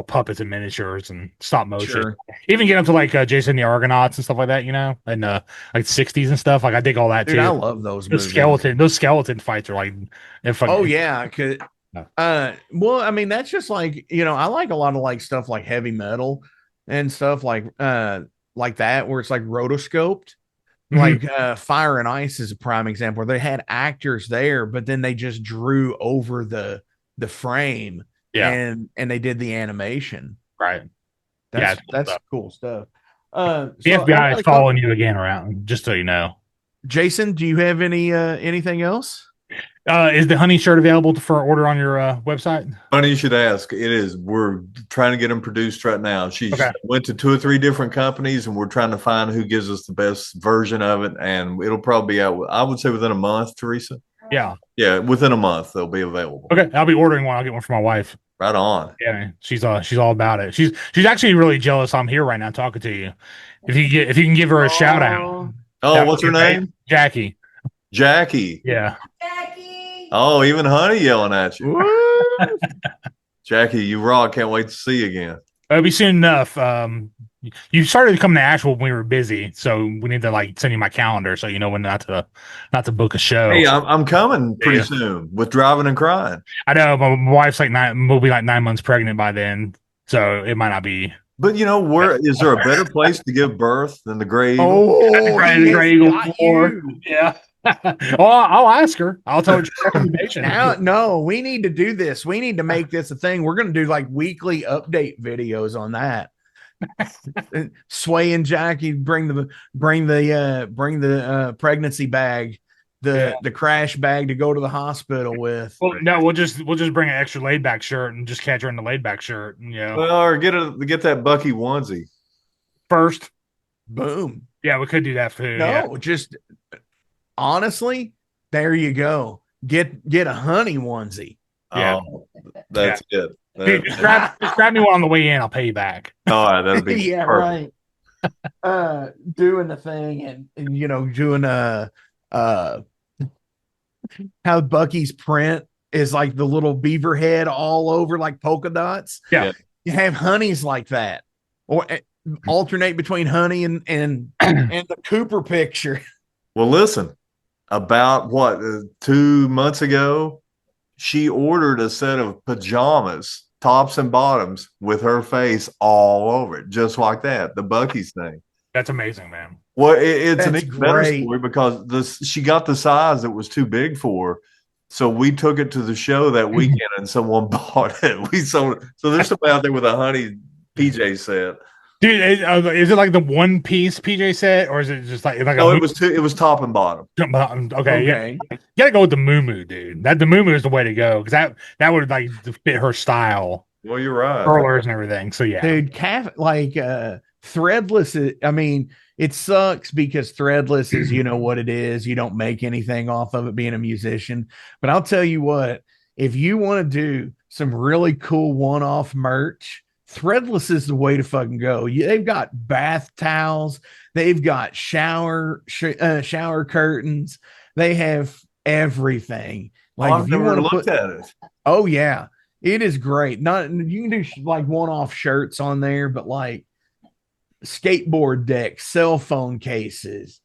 puppets and miniatures and stop motion. Sure. Even get up to like Jason the Argonauts and stuff like that, and like 60s and stuff. Like I dig all that too. I love those movies. Those skeleton fights are like, oh yeah, well, I mean that's just like I like a lot of like stuff like heavy metal and stuff like that where it's like rotoscoped. Like Fire and Ice is a prime example where they had actors there, but then they just drew over the frame. Yeah. And they did the animation. Right. That's cool stuff. The FBI is following you again around, just so you know. Jason, do you have anything else? Is the honey shirt available for order on your website? Funny you should ask. It is. We're trying to get them produced right now. She went to 2 or 3 different companies, and we're trying to find who gives us the best version of it. And it'll probably be out, I would say, within a month, Teresa. Yeah. Yeah, within a month they'll be available. Okay, I'll be ordering one. I'll get one for my wife. Right on. Yeah, she's all about it. She's actually really jealous I'm here right now talking to you. If you can give her a shout out. Oh, what's her name? Jackie. Jackie. Yeah. Jackie. Oh, even Honey yelling at you. Jackie, you rock. Can't wait to see you again. It'll be soon enough. You started coming to Asheville when we were busy, so we need to like send you my calendar so you know when not to book a show. Hey, I'm coming pretty soon with Driving and Crying. I know, but my wife's like will be like 9 months pregnant by then, so it might not be. But where is there a better place to give birth than the Gray Eagle? Oh, the Gray Eagle floor. Yeah. Well, I'll ask her. I'll tell her your recommendation. No, we need to do this. We need to make this a thing. We're going to do like weekly update videos on that. Sway and Jackie bring the pregnancy bag, the crash bag to go to the hospital with. Well, no, we'll just bring an extra laid back shirt and just catch her in the laid back shirt. Well, or get that Bucky onesie first. Boom. Yeah, we could do that for just honestly, there you go. Get a honey onesie. Yeah, that's it. Dude, just grab me one on the way in. I'll pay you back. All right, that'd be yeah, perfect. Right. Doing the thing and doing how Bucky's print is like the little beaver head all over like polka dots. Yeah. You have honeys like that, or alternate between honey and the Cooper picture. Well, listen, about 2 months ago, she ordered a set of pajamas tops and bottoms with her face all over it, just like that. The Buc-ee's thing. That's amazing, man. Well, it's an That's even better great. story because she got the size that was too big for her. So we took it to the show that weekend and someone bought it. We sold it. So there's somebody out there with a honey PJ set. Dude, is it like the one piece PJ set, or is it just like No, it was top and bottom. Okay, yeah. You gotta go with the moo dude. The moo is the way to go because that would like fit her style. Well, you're right. Curlers and everything. So yeah, dude, threadless. I mean, it sucks because threadless is, you know what it is. You don't make anything off of it being a musician. But I'll tell you what, if you want to do some really cool one-off merch, threadless is the way to fucking go. They've got bath towels. They've got shower curtains. They have everything. Like, I've never looked at it. Oh yeah, it is great. Not you can do like one-off shirts on there, but like skateboard decks, cell phone cases,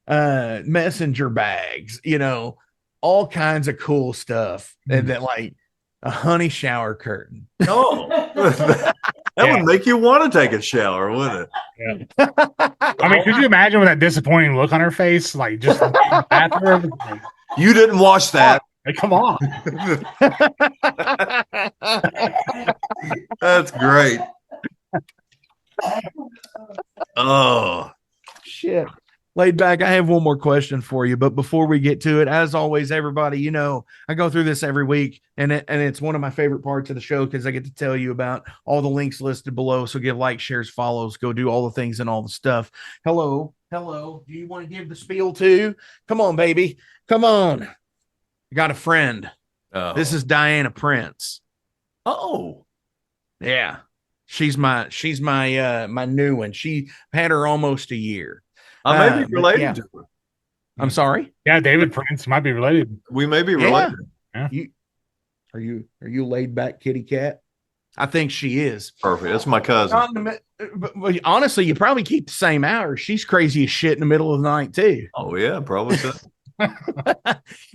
messenger bags, you know, all kinds of cool stuff. That like a honey shower curtain. Oh, that would make you want to take a shower, wouldn't it? Yeah. I mean, could you imagine with that disappointing look on her face? Like, just after you didn't watch that. Like, come on. That's great. Oh, shit. Laid back, I have one more question for you, but before we get to it, as always, everybody, you know, I go through this every week, and it's one of my favorite parts of the show because I get to tell you about all the links listed below. So give likes, shares, follows, go do all the things and all the stuff. Hello. Do you want to give the spiel too? Come on, baby. Come on. I got a friend. oh. This is Diana Prince. Oh, Yeah. She's my my new one. She had her almost a year. I may be related yeah. to her. I'm sorry. Yeah, David Prince might be related. We may be related. Yeah. Are you laid back kitty cat? I think she is. Perfect. That's my cousin. But honestly, you probably keep the same hours. She's crazy as shit in the middle of the night too. Oh yeah, probably so.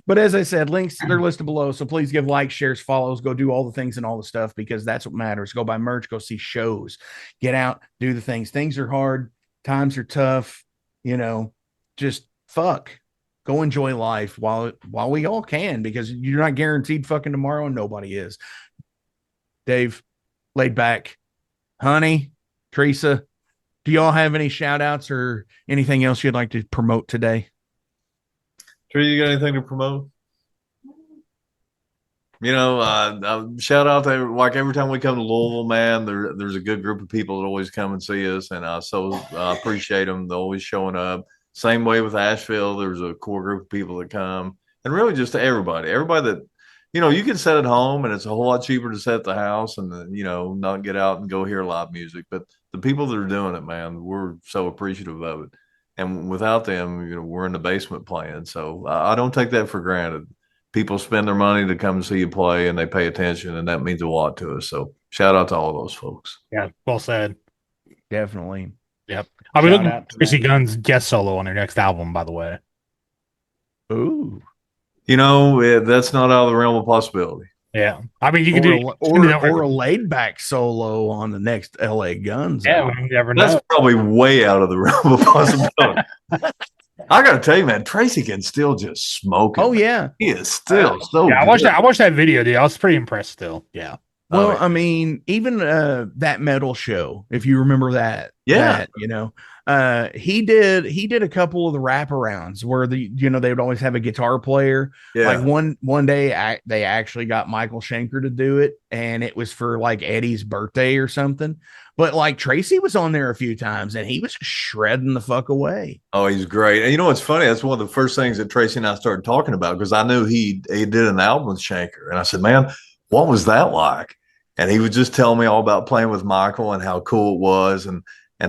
But as I said, links, they're listed below. So please give likes, shares, follows, go do all the things and all the stuff because that's what matters. Go buy merch, go see shows, get out, do the things. Things are hard, times are tough, you know, just fuck. Go enjoy life while we all can, because you're not guaranteed fucking tomorrow and nobody is. Dave, laid back, honey, Teresa, do y'all have any shout outs or anything else you'd like to promote today? Tree, you got anything to promote? You know, shout out to like every time we come to Louisville, man, there's a good group of people that always come and see us, and I so appreciate them. They're always showing up. Same way with Asheville, there's a core group of people that come, and really just to everybody that, you know, you can set at home, and it's a whole lot cheaper to set at the house, and then, you know, not get out and go hear live music. But the people that are doing it, man, we're so appreciative of it. And without them, you know, we're in the basement playing. So I don't take that for granted. People spend their money to come see you play, and they pay attention, and that means a lot to us. So shout out to all those folks. Yeah, well said. Definitely. Yep. I'll be looking at Tracy Gunn's guest solo on her next album, by the way. Ooh. You know, that's not out of the realm of possibility. Yeah. I mean, you can or a laid back solo on the next LA Guns. Yeah, we never know. That's probably way out of the realm of possibility. I got to tell you, man, Tracy can still just smoke it. Oh, yeah. He is still so yeah, good. I watched that video, dude. I was pretty impressed still. Yeah. Well, I mean, even that metal show, if you remember that. Yeah. That, you know, he did a couple of the wraparounds where they would always have a guitar player. Yeah. Like one day they actually got Michael Schenker to do it, and it was for like Eddie's birthday or something. But like Tracy was on there a few times, and he was shredding the fuck away. Oh, he's great. And you know what's funny? That's one of the first things that Tracy and I started talking about, because I knew he did an album with Schenker, and I said, man, what was that like? And he would just tell me all about playing with Michael and how cool it was, and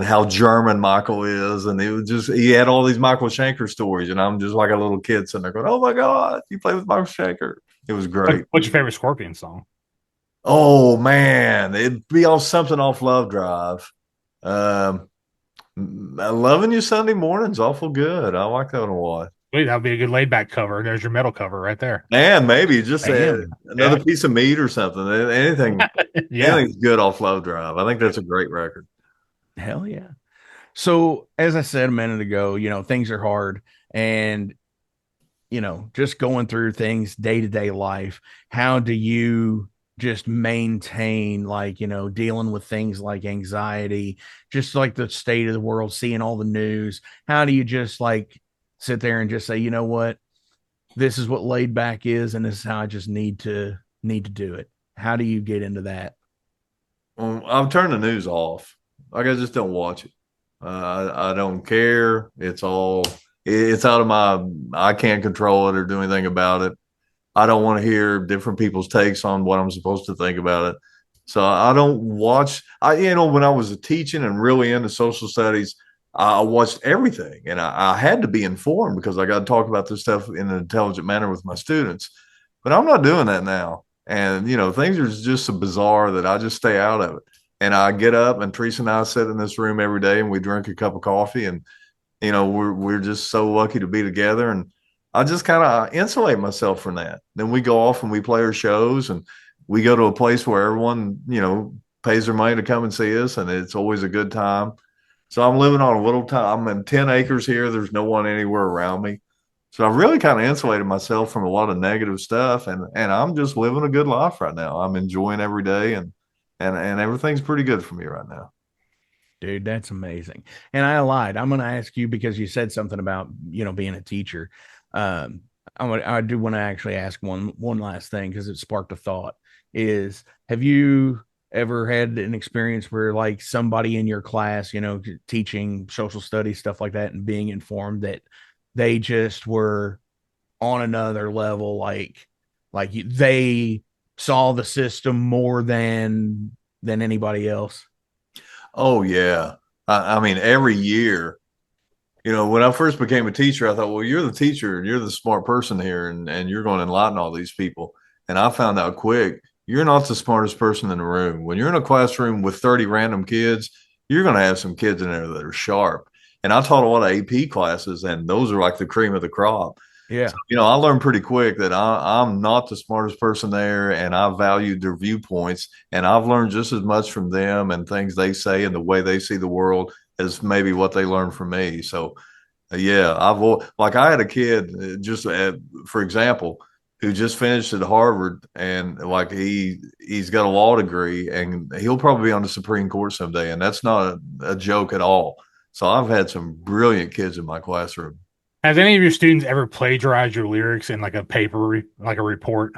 how German Michael is. And he had all these Michael Schenker stories. And I'm just like a little kid sitting there going, oh my God, you play with Michael Schenker. It was great. What's your favorite Scorpion song? Oh man, it'd be something off Love Drive. Loving You Sunday Morning's awful good. I like that one a lot. Wait, that would be a good laid back cover. There's your metal cover right there. And maybe just another Yeah. piece of meat or something. Anything, Yeah. anything's good off Low Drive. I think that's a great record. Hell yeah. So as I said a minute ago, things are hard, and just going through things day to day life. How do you just maintain, like, dealing with things like anxiety, just like the state of the world, seeing all the news? How do you just like sit there and just say, you know what, this is what laid back is, and this is how I just need to do it? How do you get into that? I've turned the news off. Like, I just don't watch it. I don't care. It's out of I can't control it or do anything about it. I don't want to hear different people's takes on what I'm supposed to think about it. So I don't watch. When I was teaching and really into social studies, I watched everything, and I had to be informed because I got to talk about this stuff in an intelligent manner with my students. But I'm not doing that now. And, things are just so bizarre that I just stay out of it. And I get up, and Teresa and I sit in this room every day, and we drink a cup of coffee, and we're just so lucky to be together, and I just kind of insulate myself from that. Then we go off and we play our shows, and we go to a place where everyone pays their money to come and see us, and it's always a good time. So I'm living on a little time. I'm in 10 acres here. There's no one anywhere around me, so I've really kind of insulated myself from a lot of negative stuff, and I'm just living a good life right now. I'm enjoying every day, and everything's pretty good for me right now. Dude, that's amazing. And I lied. I'm going to ask you because you said something about, being a teacher. I do want to actually ask one last thing because it sparked a thought. Have you ever had an experience where, like, somebody in your class, teaching social studies, stuff like that, and being informed that they just were on another level, like they saw the system more than anybody else? Oh, yeah. I mean, every year, when I first became a teacher, I thought, well, you're the teacher and you're the smart person here, and you're going to enlighten all these people. And I found out quick, you're not the smartest person in the room. When you're in a classroom with 30 random kids, you're going to have some kids in there that are sharp. And I taught a lot of AP classes, and those are like the cream of the crop. Yeah. So, I learned pretty quick that I'm not the smartest person there, and I valued their viewpoints, and I've learned just as much from them and things they say and the way they see the world as maybe what they learned from me. So, yeah, I had a kid for example, who just finished at Harvard, and like he's got a law degree, and he'll probably be on the Supreme Court someday, and that's not a joke at all. So I've had some brilliant kids in my classroom. Has any of your students ever plagiarized your lyrics in like a paper, like a report?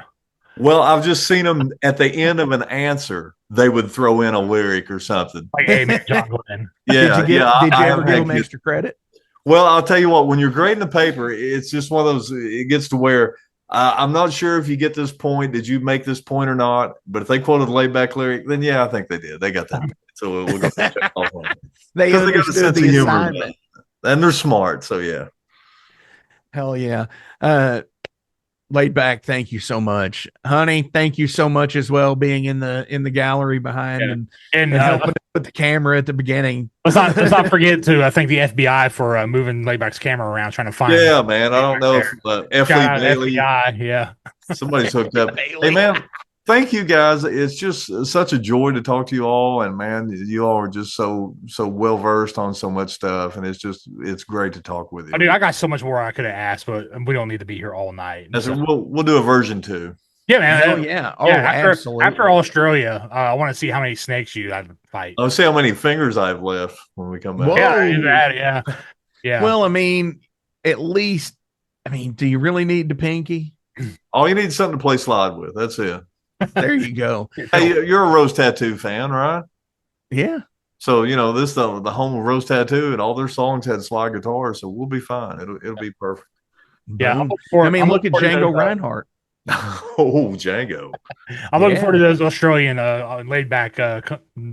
Well, I've just seen them at the end of an answer, they would throw in a lyric or something. Like, hey, man, John Glenn. Yeah. Did you ever give them extra credit? Well, I'll tell you what, when you're grading the paper, it's just one of those, it gets to where I'm not sure if you get this point. Did you make this point or not? But if they quoted the laid back lyric, then yeah, I think they did. They got that. So we'll go check off on it. They understood the assignment. And they're smart. So yeah. Hell yeah. Laid back, thank you so much. Honey, thank you so much as well, being in the gallery behind and helping with the camera at the beginning. Let's not forget to thank the FBI for moving Laidback's camera around, trying to find. Yeah, man. I don't know if FBI, yeah, somebody's hooked up. Hey, man, thank you guys. It's just such a joy to talk to you all, and man, you all are just so well versed on so much stuff, and it's great to talk with you. Dude, I got so much more I could have asked, but we don't need to be here all night. We'll do a version 2. Yeah, man. Oh yeah. Oh, absolutely. After Australia, I want to see how many snakes you have to fight. I'll see how many fingers I have left when we come back. Whoa. Yeah. Well, I mean, at least, do you really need the pinky? All you need is something to play slide with. That's it. There you go. Hey, you're a Rose Tattoo fan, right? Yeah. So this the home of Rose Tattoo, and all their songs had slide guitars, so we'll be fine. It'll be perfect. Yeah. Look at Django Reinhardt. Oh, Django! I'm looking forward to those Australian laid back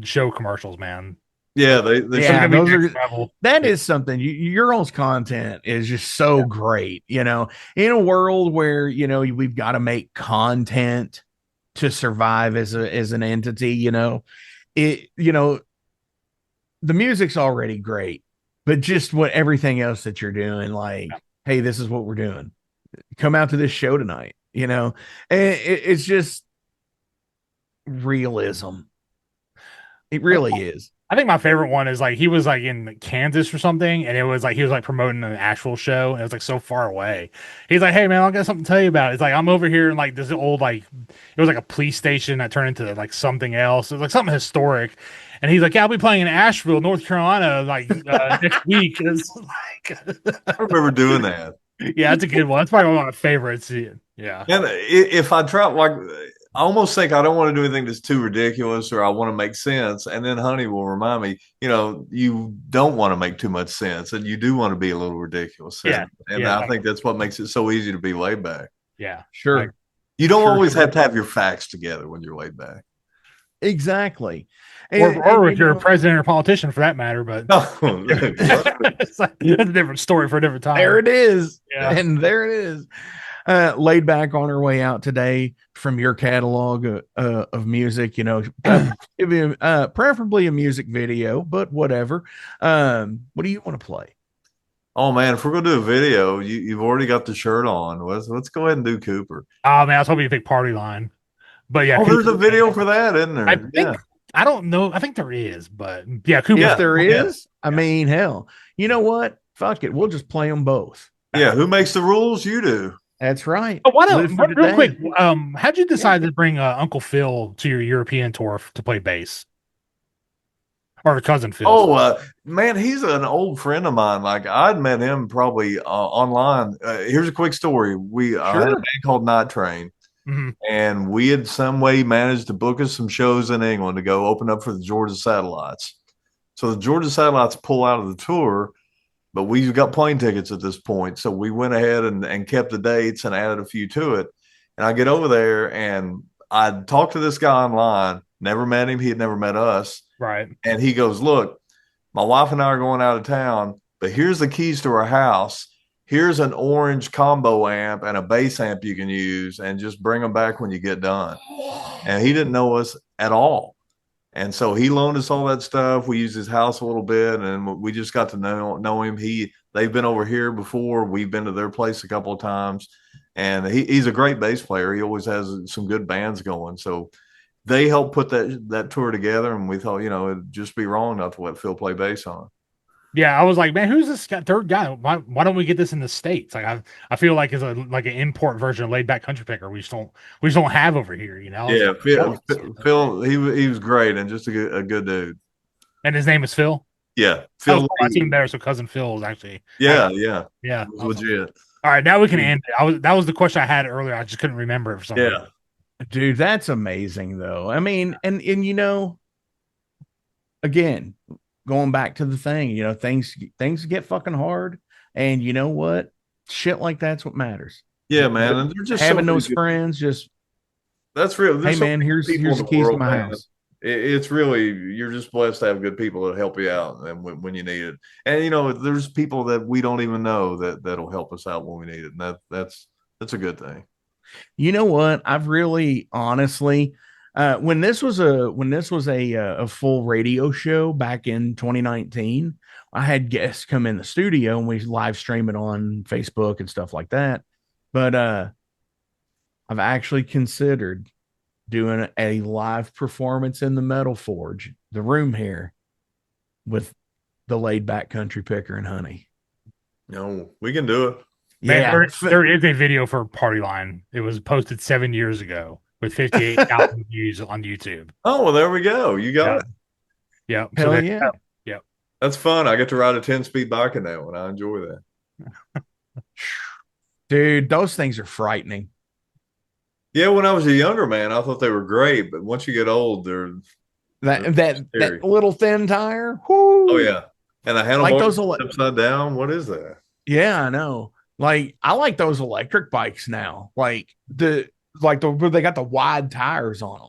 show commercials, man. Yeah, that is something. Your all's content is just so great. In a world where we've got to make content to survive as an entity. The music's already great, but just everything else that you're doing, like hey, this is what we're doing. Come out to this show tonight, and it's just realism. It really is. I think my favorite one is like he was like in Kansas or something, and it was like he was like promoting an actual show, and it was like so far away. He's like, "Hey man, I got something to tell you about." It's like I'm over here in like this old like it was like a police station that turned into like something else. It was like something historic, and he's like, "Yeah, I'll be playing in Asheville, North Carolina, like next week." And it's like, I remember doing that. yeah, that's a good one. That's probably one of my favorites. Yeah, And if I try, like, I almost think I don't want to do anything that's too ridiculous, or I want to make sense. And then Honey will remind me, you don't want to make too much sense, and you do want to be a little ridiculous. Yeah, and yeah. I think that's what makes it so easy to be laid back. Yeah, Sure. You don't Sure, always sure. have to have your facts together when you're laid back. Exactly. or if you're a president or politician for that matter. But It's that's a different story for a different time. there it is. Yeah. And there it is. Laid back on our way out today from your catalog of music, preferably a music video, but whatever. What do you want to play? Oh man, if we're gonna do a video, you've already got the shirt on. Let's go ahead and do Cooper. Oh man, I was hoping you pick Party Line. But yeah, Oh, there's Cooper- a video for that, isn't there? I think I don't know. I think there is, but yeah, Cooper. If there Yeah. is, I mean, hell, you know what? Fuck it. We'll just play them both. Yeah, who makes the rules? You do. That's right. Oh, why Live don't, for real today. quick, how'd you decide to bring Uncle Phil to your European tour to play bass? Or cousin Phil? Oh, man, he's an old friend of mine. Like, I'd met him probably online. Here's a quick story. I had a band called Night Train, Mhm. and we had some way managed to book us some shows in England to go open up for the Georgia Satellites. So the Georgia Satellites pull out of the tour, but we got plane tickets at this point. So we went ahead and kept the dates and added a few to it. And I get over there, and I talked to this guy online, never met him. He had never met us. Right. And he goes, "Look, my wife and I are going out of town, but here's the keys to our house. Here's an orange combo amp and a bass amp you can use, and just bring them back when you get done." And he didn't know us at all. And so he loaned us all that stuff. We used his house a little bit, and we just got to know him. They've been over here before. We've been to their place a couple of times, and he's a great bass player. He always has some good bands going. So they helped put that tour together, and we thought, it'd just be wrong not to let Phil play bass on. Yeah, I was like, man, who's this third guy? Why don't we get this in the States? Like, I feel like it's like an import version of Laid Back Country Picker. We just don't have over here, Yeah, Phil, he was great and just a good dude. And his name is Phil. Yeah, Phil. I seen better, so cousin Phil is actually. Yeah. Yeah, It was legit. All right, now we can end it. That was the question I had earlier. I just couldn't remember it for some reason. Dude, that's amazing though. I mean, and again, going back to the thing, things get fucking hard, and you know what? Shit like that's what matters. Yeah, man. And they're just having those friends. Just that's real. Hey, man, here's the keys to my house. It's really, you're just blessed to have good people that help you out and when you need it. And there's people that we don't even know that'll help us out when we need it, and that's a good thing. You know what? I've really honestly. When this was a full radio show back in 2019, I had guests come in the studio and we live stream it on Facebook and stuff like that. But I've actually considered doing a live performance in the Metal Forge, the room here, with the Laid Back Country Picker and Honey. No, we can do it. Man, there is a video for Party Line. It was posted 7 years ago with 58,000 views on YouTube. Oh, well, there we go. You got it. Yeah. Hell So yeah. Yeah. That's fun. I get to ride a 10-speed bike in that one. I enjoy that. Dude, those things are frightening. Yeah, when I was a younger man, I thought they were great, but once you get old, they're that little thin tire. Whoo. Oh yeah, and the handlebar Like those upside down. What is that? Yeah, I know. Like I like those electric bikes now. Where they got the wide tires on them.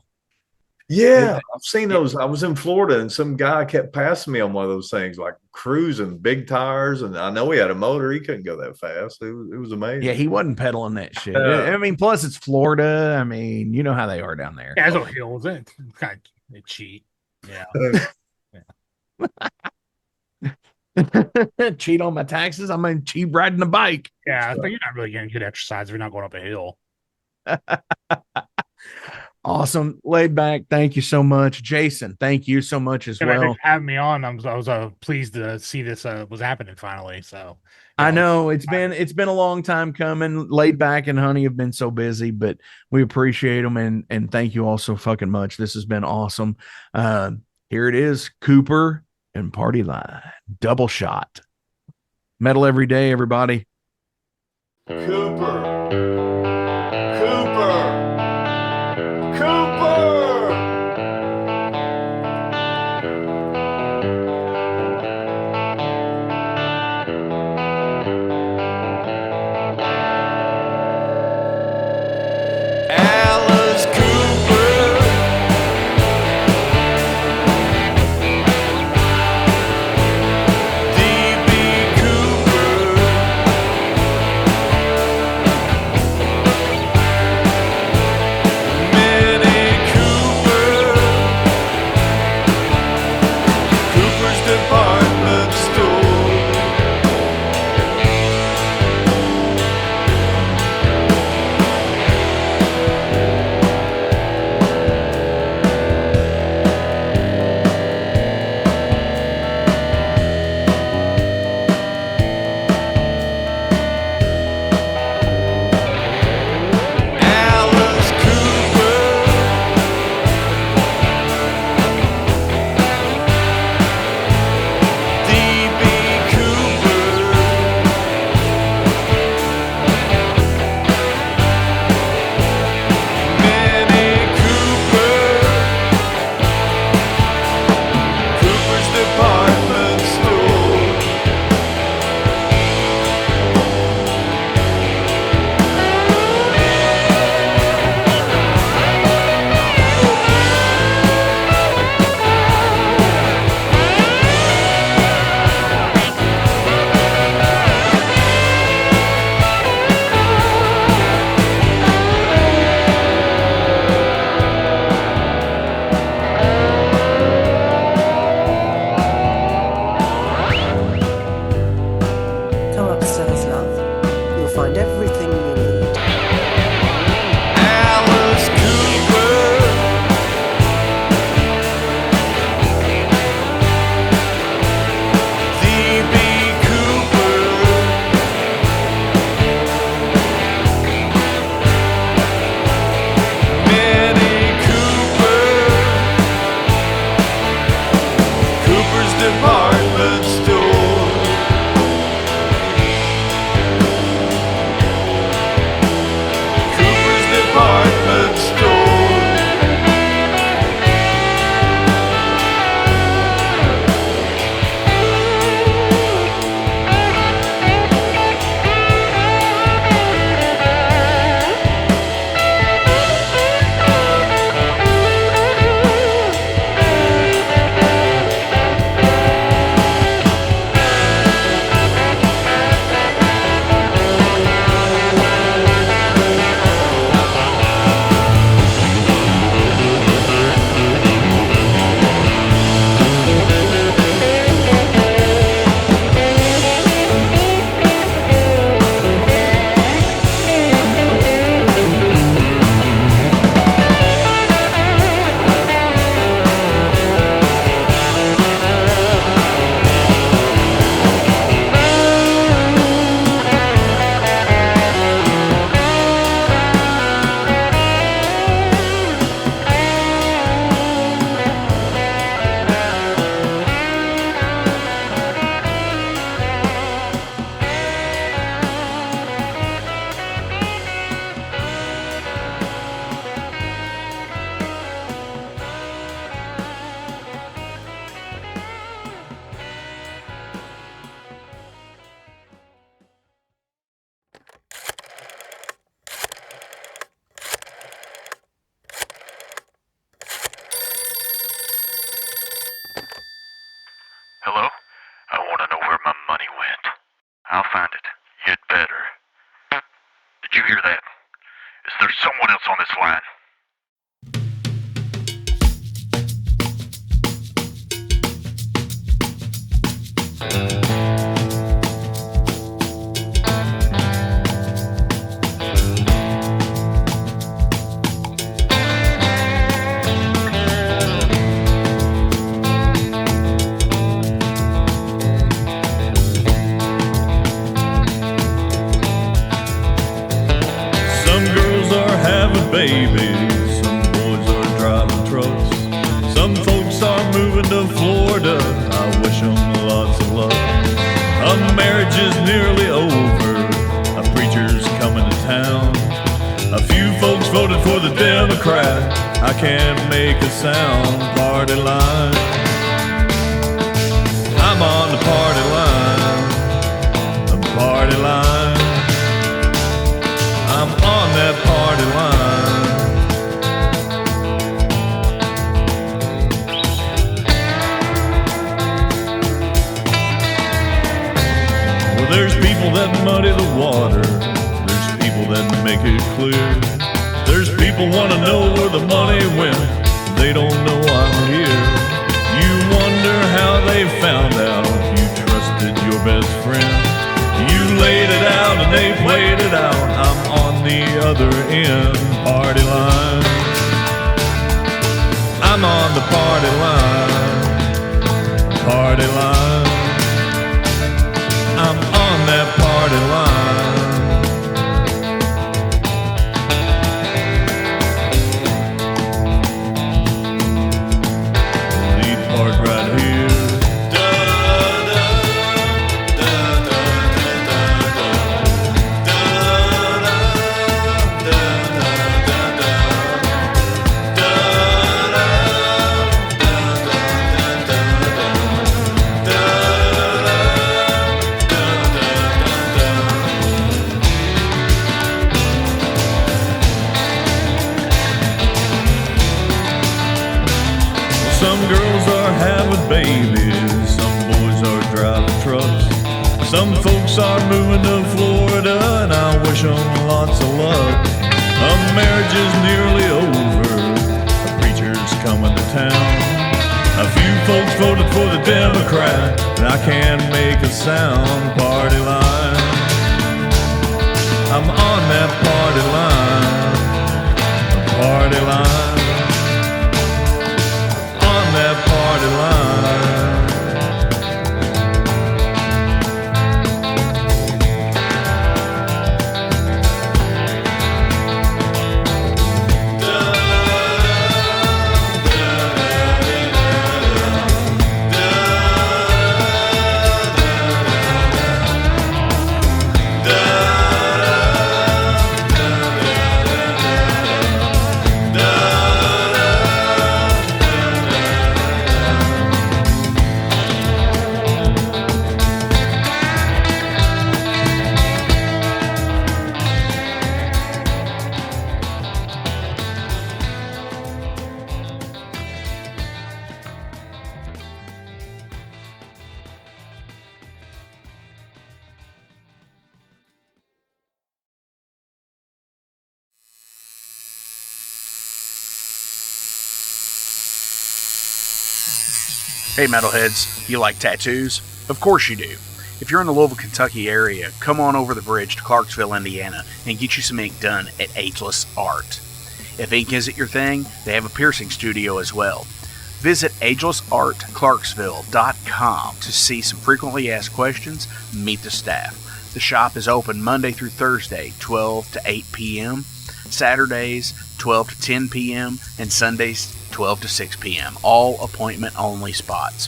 Yeah, I've seen those. I was in Florida, and some guy kept passing me on one of those things, like cruising, big tires, and I know he had a motor. He couldn't go that fast. It was amazing. Yeah, he wasn't pedaling that shit. I mean, plus it's Florida. I mean, you know how they are down there. Yeah, those hills. It's kind of cheat. Yeah. Cheat on my taxes. I'm gonna cheap riding a bike. Yeah, but you're not really getting good exercise if you're not going up a hill. Awesome. Laid back. Thank you so much. Jason, thank you so much as Yeah, man, well. thanks for having me on. I was pleased to see this was happening finally. So I know it's been a long time coming. Laid back and Honey have been so busy, but we appreciate them and thank you all so fucking much. This has been awesome. Here it is, Cooper and Party Line, double shot. Metal every day, everybody. Cooper. Cooper. Cooper. Alice Cooper. D.B. Cooper. Minnie Cooper. Cooper's Department Store. Alice Cooper. D.B. Cooper. Minnie Cooper. Cooper's Department Store. Come upstairs, love. You'll find everything you need. Alice Cooper. D.B. Cooper. Minnie Cooper. Cooper's Department Store. Cooper's Department Store. Hello? I want to know where my money went. I'll find it. You'd better. Did you hear that? Is there someone else on this line? with babies. Some boys are driving trucks. Some folks are moving to Florida. I wish them lots of luck. A marriage is nearly over. A preacher's coming to town. A few folks voted for the Democrat. I can't make a sound. Party line. I'm on the party line. The party line. I'm on that party line. Well, there's people that muddy the water. There's people that make it clear. There's people want to know where the money went. They don't know I'm here. You wonder how they found out you trusted your best friend. You laid it out and they played it out. I'm on the other end. Party line. I'm on the party line. Party line. I'm on that party line. Lead part right here. Some girls are having babies, some boys are driving trucks. Some folks are moving to Florida, and I wish them lots of luck. A marriage is nearly over, a preacher's coming to town. A few folks voted for the Democrat, and I can't make a sound. Party line. I'm on that party line. The party line. That party line. Hey metalheads, you like tattoos? Of course you do. If you're in the Louisville, Kentucky area, come on over the bridge to Clarksville, Indiana, and get you some ink done at Ageless Art. If ink isn't your thing, they have a piercing studio as well. Visit agelessartclarksville.com to see some frequently asked questions, meet the staff. The shop is open Monday through Thursday, 12 to 8 p.m., Saturdays, 12 to 10 p.m., and Sundays, 12 to 6 p.m., all appointment-only spots.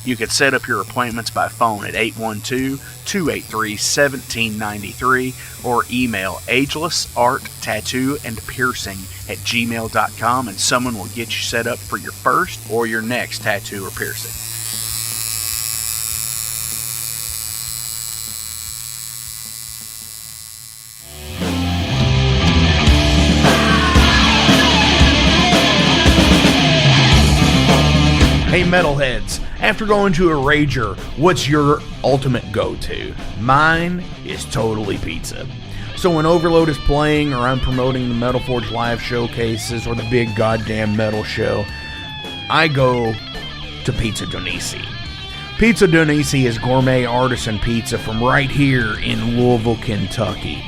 You can set up your appointments by phone at 812-283-1793 or email agelessarttattooandpiercing@gmail.com, and someone will get you set up for your first or your next tattoo or piercing. Hey metalheads, after going to a rager, what's your ultimate go-to? Mine is totally pizza. So when Overload is playing, or I'm promoting the Metal Forge live showcases, or the big goddamn metal show, I go to Pizza Donisi. Pizza Donisi is gourmet artisan pizza from right here in Louisville, Kentucky.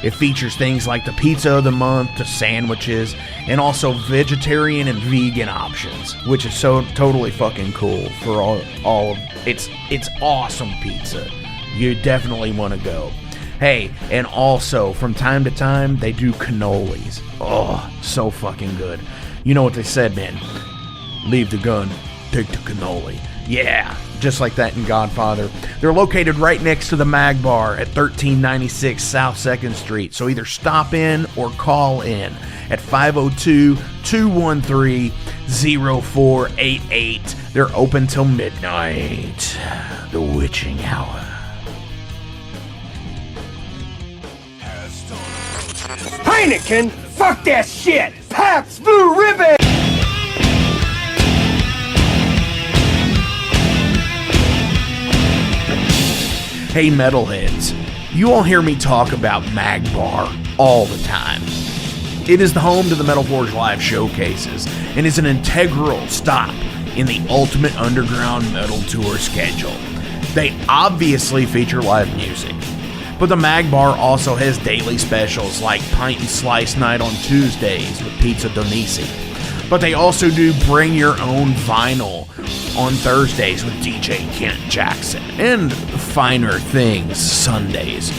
It features things like the pizza of the month, the sandwiches, and also vegetarian and vegan options, which is so totally fucking cool for all of it's awesome pizza. You definitely want to go. Hey, and also from time to time they do cannolis. Oh, so fucking good. You know what they said, man? Leave the gun, take the cannoli. Yeah, just like that in Godfather. They're located right next to the Mag Bar at 1396 South 2nd Street. So either stop in or call in at 502-213-0488. They're open till midnight. The witching hour. Heineken, fuck that shit. Pabst Blue Ribbon. Hey metalheads, you all hear me talk about Mag Bar all the time. It is the home to the Metal Forge live showcases and is an integral stop in the Ultimate Underground Metal Tour schedule. They obviously feature live music, but the Mag Bar also has daily specials like Pint and Slice Night on Tuesdays with Pizza Donisi. But they also do Bring Your Own Vinyl on Thursdays with DJ Kent Jackson, and Finer Things Sundays.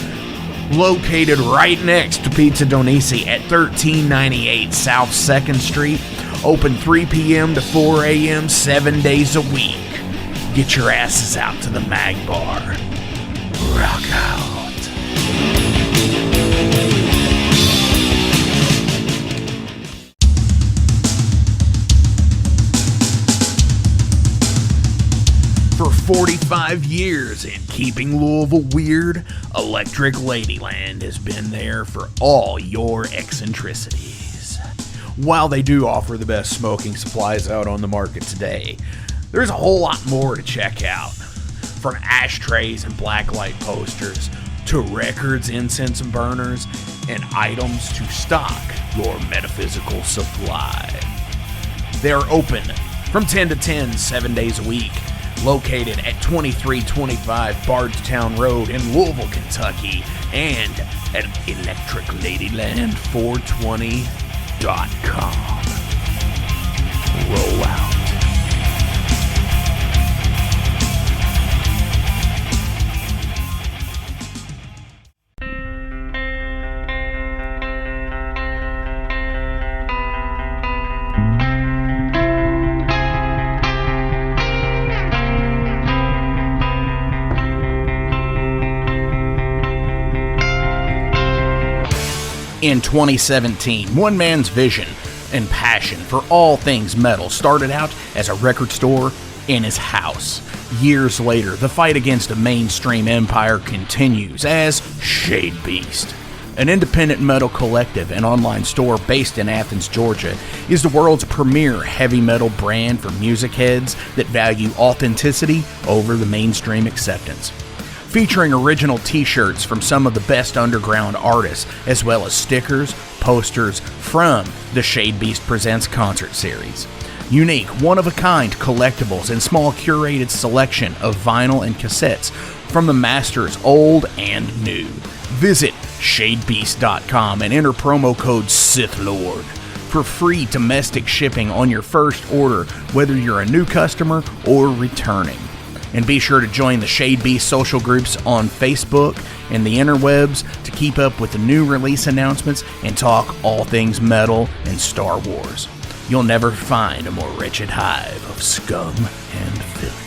Located right next to Pizza Donisi at 1398 South 2nd Street, open 3 p.m. to 4 a.m. 7 days a week. Get your asses out to the Mag Bar. Rock out. For 45 years in keeping Louisville weird, Electric Ladyland has been there for all your eccentricities. While they do offer the best smoking supplies out on the market today, there's a whole lot more to check out. From ashtrays and blacklight posters, to records, incense and burners, and items to stock your metaphysical supply. They're open from 10 to 10, 7 days a week. Located at 2325 Bardstown Road in Louisville, Kentucky, and at electricladyland420.com. Roll out. In 2017, one man's vision and passion for all things metal started out as a record store in his house. Years later, the fight against a mainstream empire continues as Shade Beast. An independent metal collective and online store based in Athens, Georgia, is the world's premier heavy metal brand for music heads that value authenticity over the mainstream acceptance. Featuring original t-shirts from some of the best underground artists, as well as stickers, posters from the Shade Beast Presents concert series. Unique, one-of-a-kind collectibles and small curated selection of vinyl and cassettes from the masters old and new. Visit shadebeast.com and enter promo code SithLord for free domestic shipping on your first order, whether you're a new customer or returning. And be sure to join the Shade Beast social groups on Facebook and the interwebs to keep up with the new release announcements and talk all things metal and Star Wars. You'll never find a more wretched hive of scum and filth.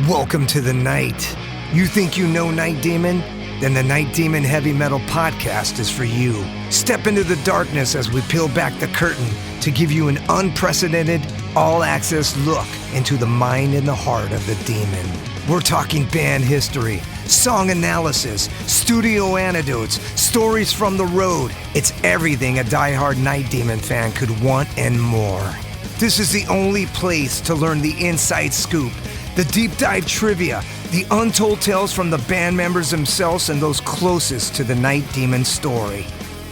Welcome to the night. You think you know Night Demon? Then the Night Demon Heavy Metal Podcast is for you. Step into the darkness as we peel back the curtain to give you an unprecedented, all-access look into the mind and the heart of the demon. We're talking band history, song analysis, studio anecdotes, stories from the road. It's everything a diehard Night Demon fan could want and more. This is the only place to learn the inside scoop, the deep dive trivia, the untold tales from the band members themselves and those closest to the Night Demon story.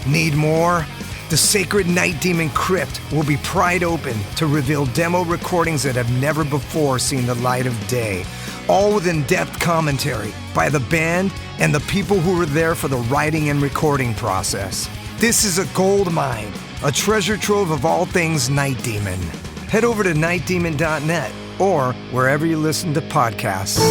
Need more? The sacred Night Demon Crypt will be pried open to reveal demo recordings that have never before seen the light of day, all with in-depth commentary by the band and the people who were there for the writing and recording process. This is a gold mine, a treasure trove of all things Night Demon. Head over to nightdemon.net or wherever you listen to podcasts.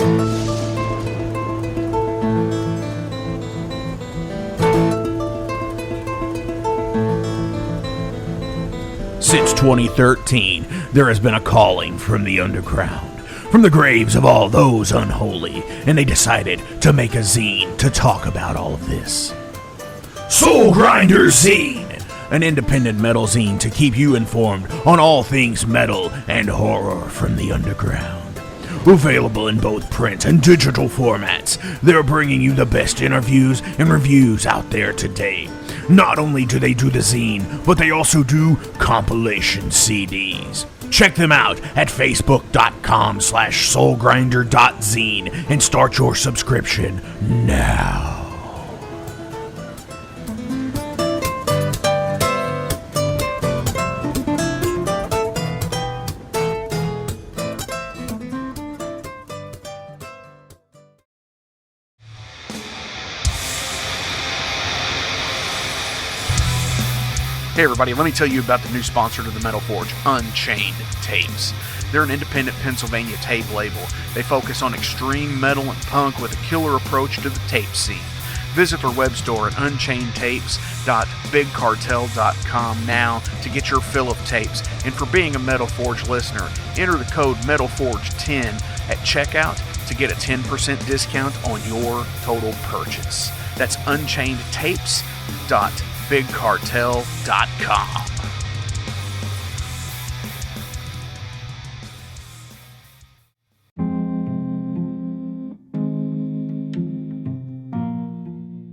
Since 2013, there has been a calling from the underground, from the graves of all those unholy, and they decided to make a zine to talk about all of this. Soul Grinder Zine, an independent metal zine to keep you informed on all things metal and horror from the underground. Available in both print and digital formats, they're bringing you the best interviews and reviews out there today. Not only do they do the zine, but they also do compilation CDs. Check them out at facebook.com/soulgrinder.zine and start your subscription now. Hey everybody, let me tell you about the new sponsor to the Metal Forge, Unchained Tapes. They're an independent Pennsylvania tape label. They focus on extreme metal and punk with a killer approach to the tape scene. Visit their web store at unchainedtapes.bigcartel.com now to get your fill of tapes. And for being a Metal Forge listener, enter the code METALFORGE10 at checkout to get a 10% discount on your total purchase. That's unchainedtapes.bigcartel.com.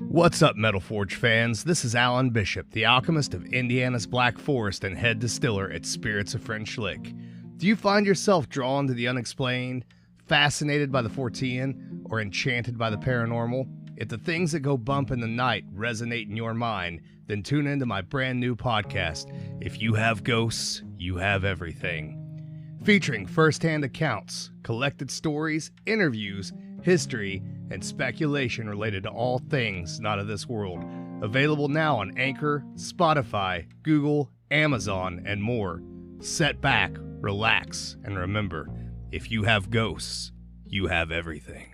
What's up, Metal Forge fans? This is Alan Bishop, the alchemist of Indiana's Black Forest and head distiller at Spirits of French Lick. Do you find yourself drawn to the unexplained, fascinated by the Fortean, or enchanted by the paranormal? If the things that go bump in the night resonate in your mind, then tune into my brand new podcast, If You Have Ghosts, You Have Everything. Featuring first-hand accounts, collected stories, interviews, history, and speculation related to all things not of this world. Available now on Anchor, Spotify, Google, Amazon, and more. Set back, relax, and remember, if you have ghosts, you have everything.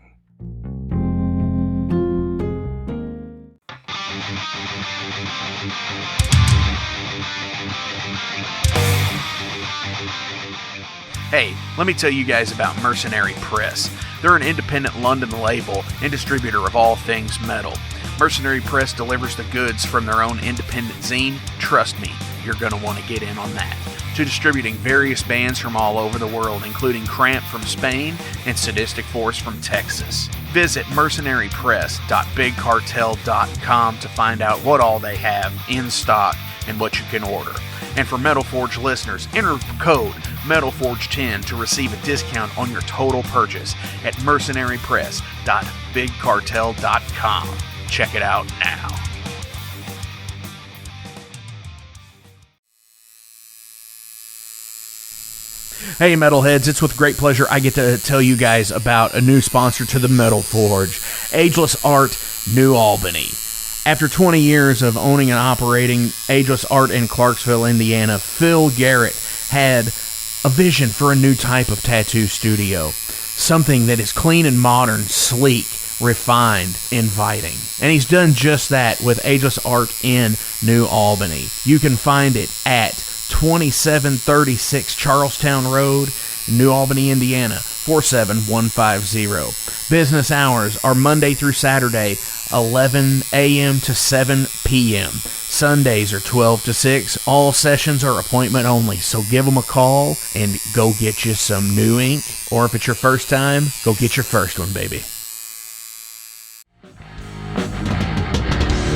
Hey, let me tell you guys about Mercenary Press. They're an independent London label and distributor of all things metal. Mercenary Press delivers the goods from their own independent zine. Trust me, you're going to want to get in on that. To distributing various bands from all over the world, including Cramp from Spain and Sadistic Force from Texas. Visit mercenarypress.bigcartel.com to find out what all they have in stock and what you can order. And for Metal Forge listeners, enter the code METALFORGE10 to receive a discount on your total purchase at mercenarypress.bigcartel.com. Check it out now. Hey Metalheads, it's with great pleasure I get to tell you guys about a new sponsor to the Metal Forge, Ageless Art, New Albany. After 20 years of owning and operating Ageless Art in Clarksville, Indiana, Phil Garrett had a vision for a new type of tattoo studio. Something that is clean and modern, sleek, refined, inviting. And he's done just that with Ageless Art in New Albany. You can find it at 2736 Charlestown Road, New Albany, Indiana, 47150. Business hours are Monday through Saturday, 11 a.m. to 7 p.m. Sundays are 12 to 6. All sessions are appointment only, so give them a call and go get you some new ink. Or if it's your first time, go get your first one, baby.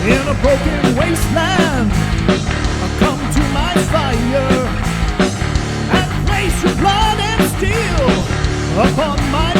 In a broken wasteland, come to my fire and place your blood and steel upon my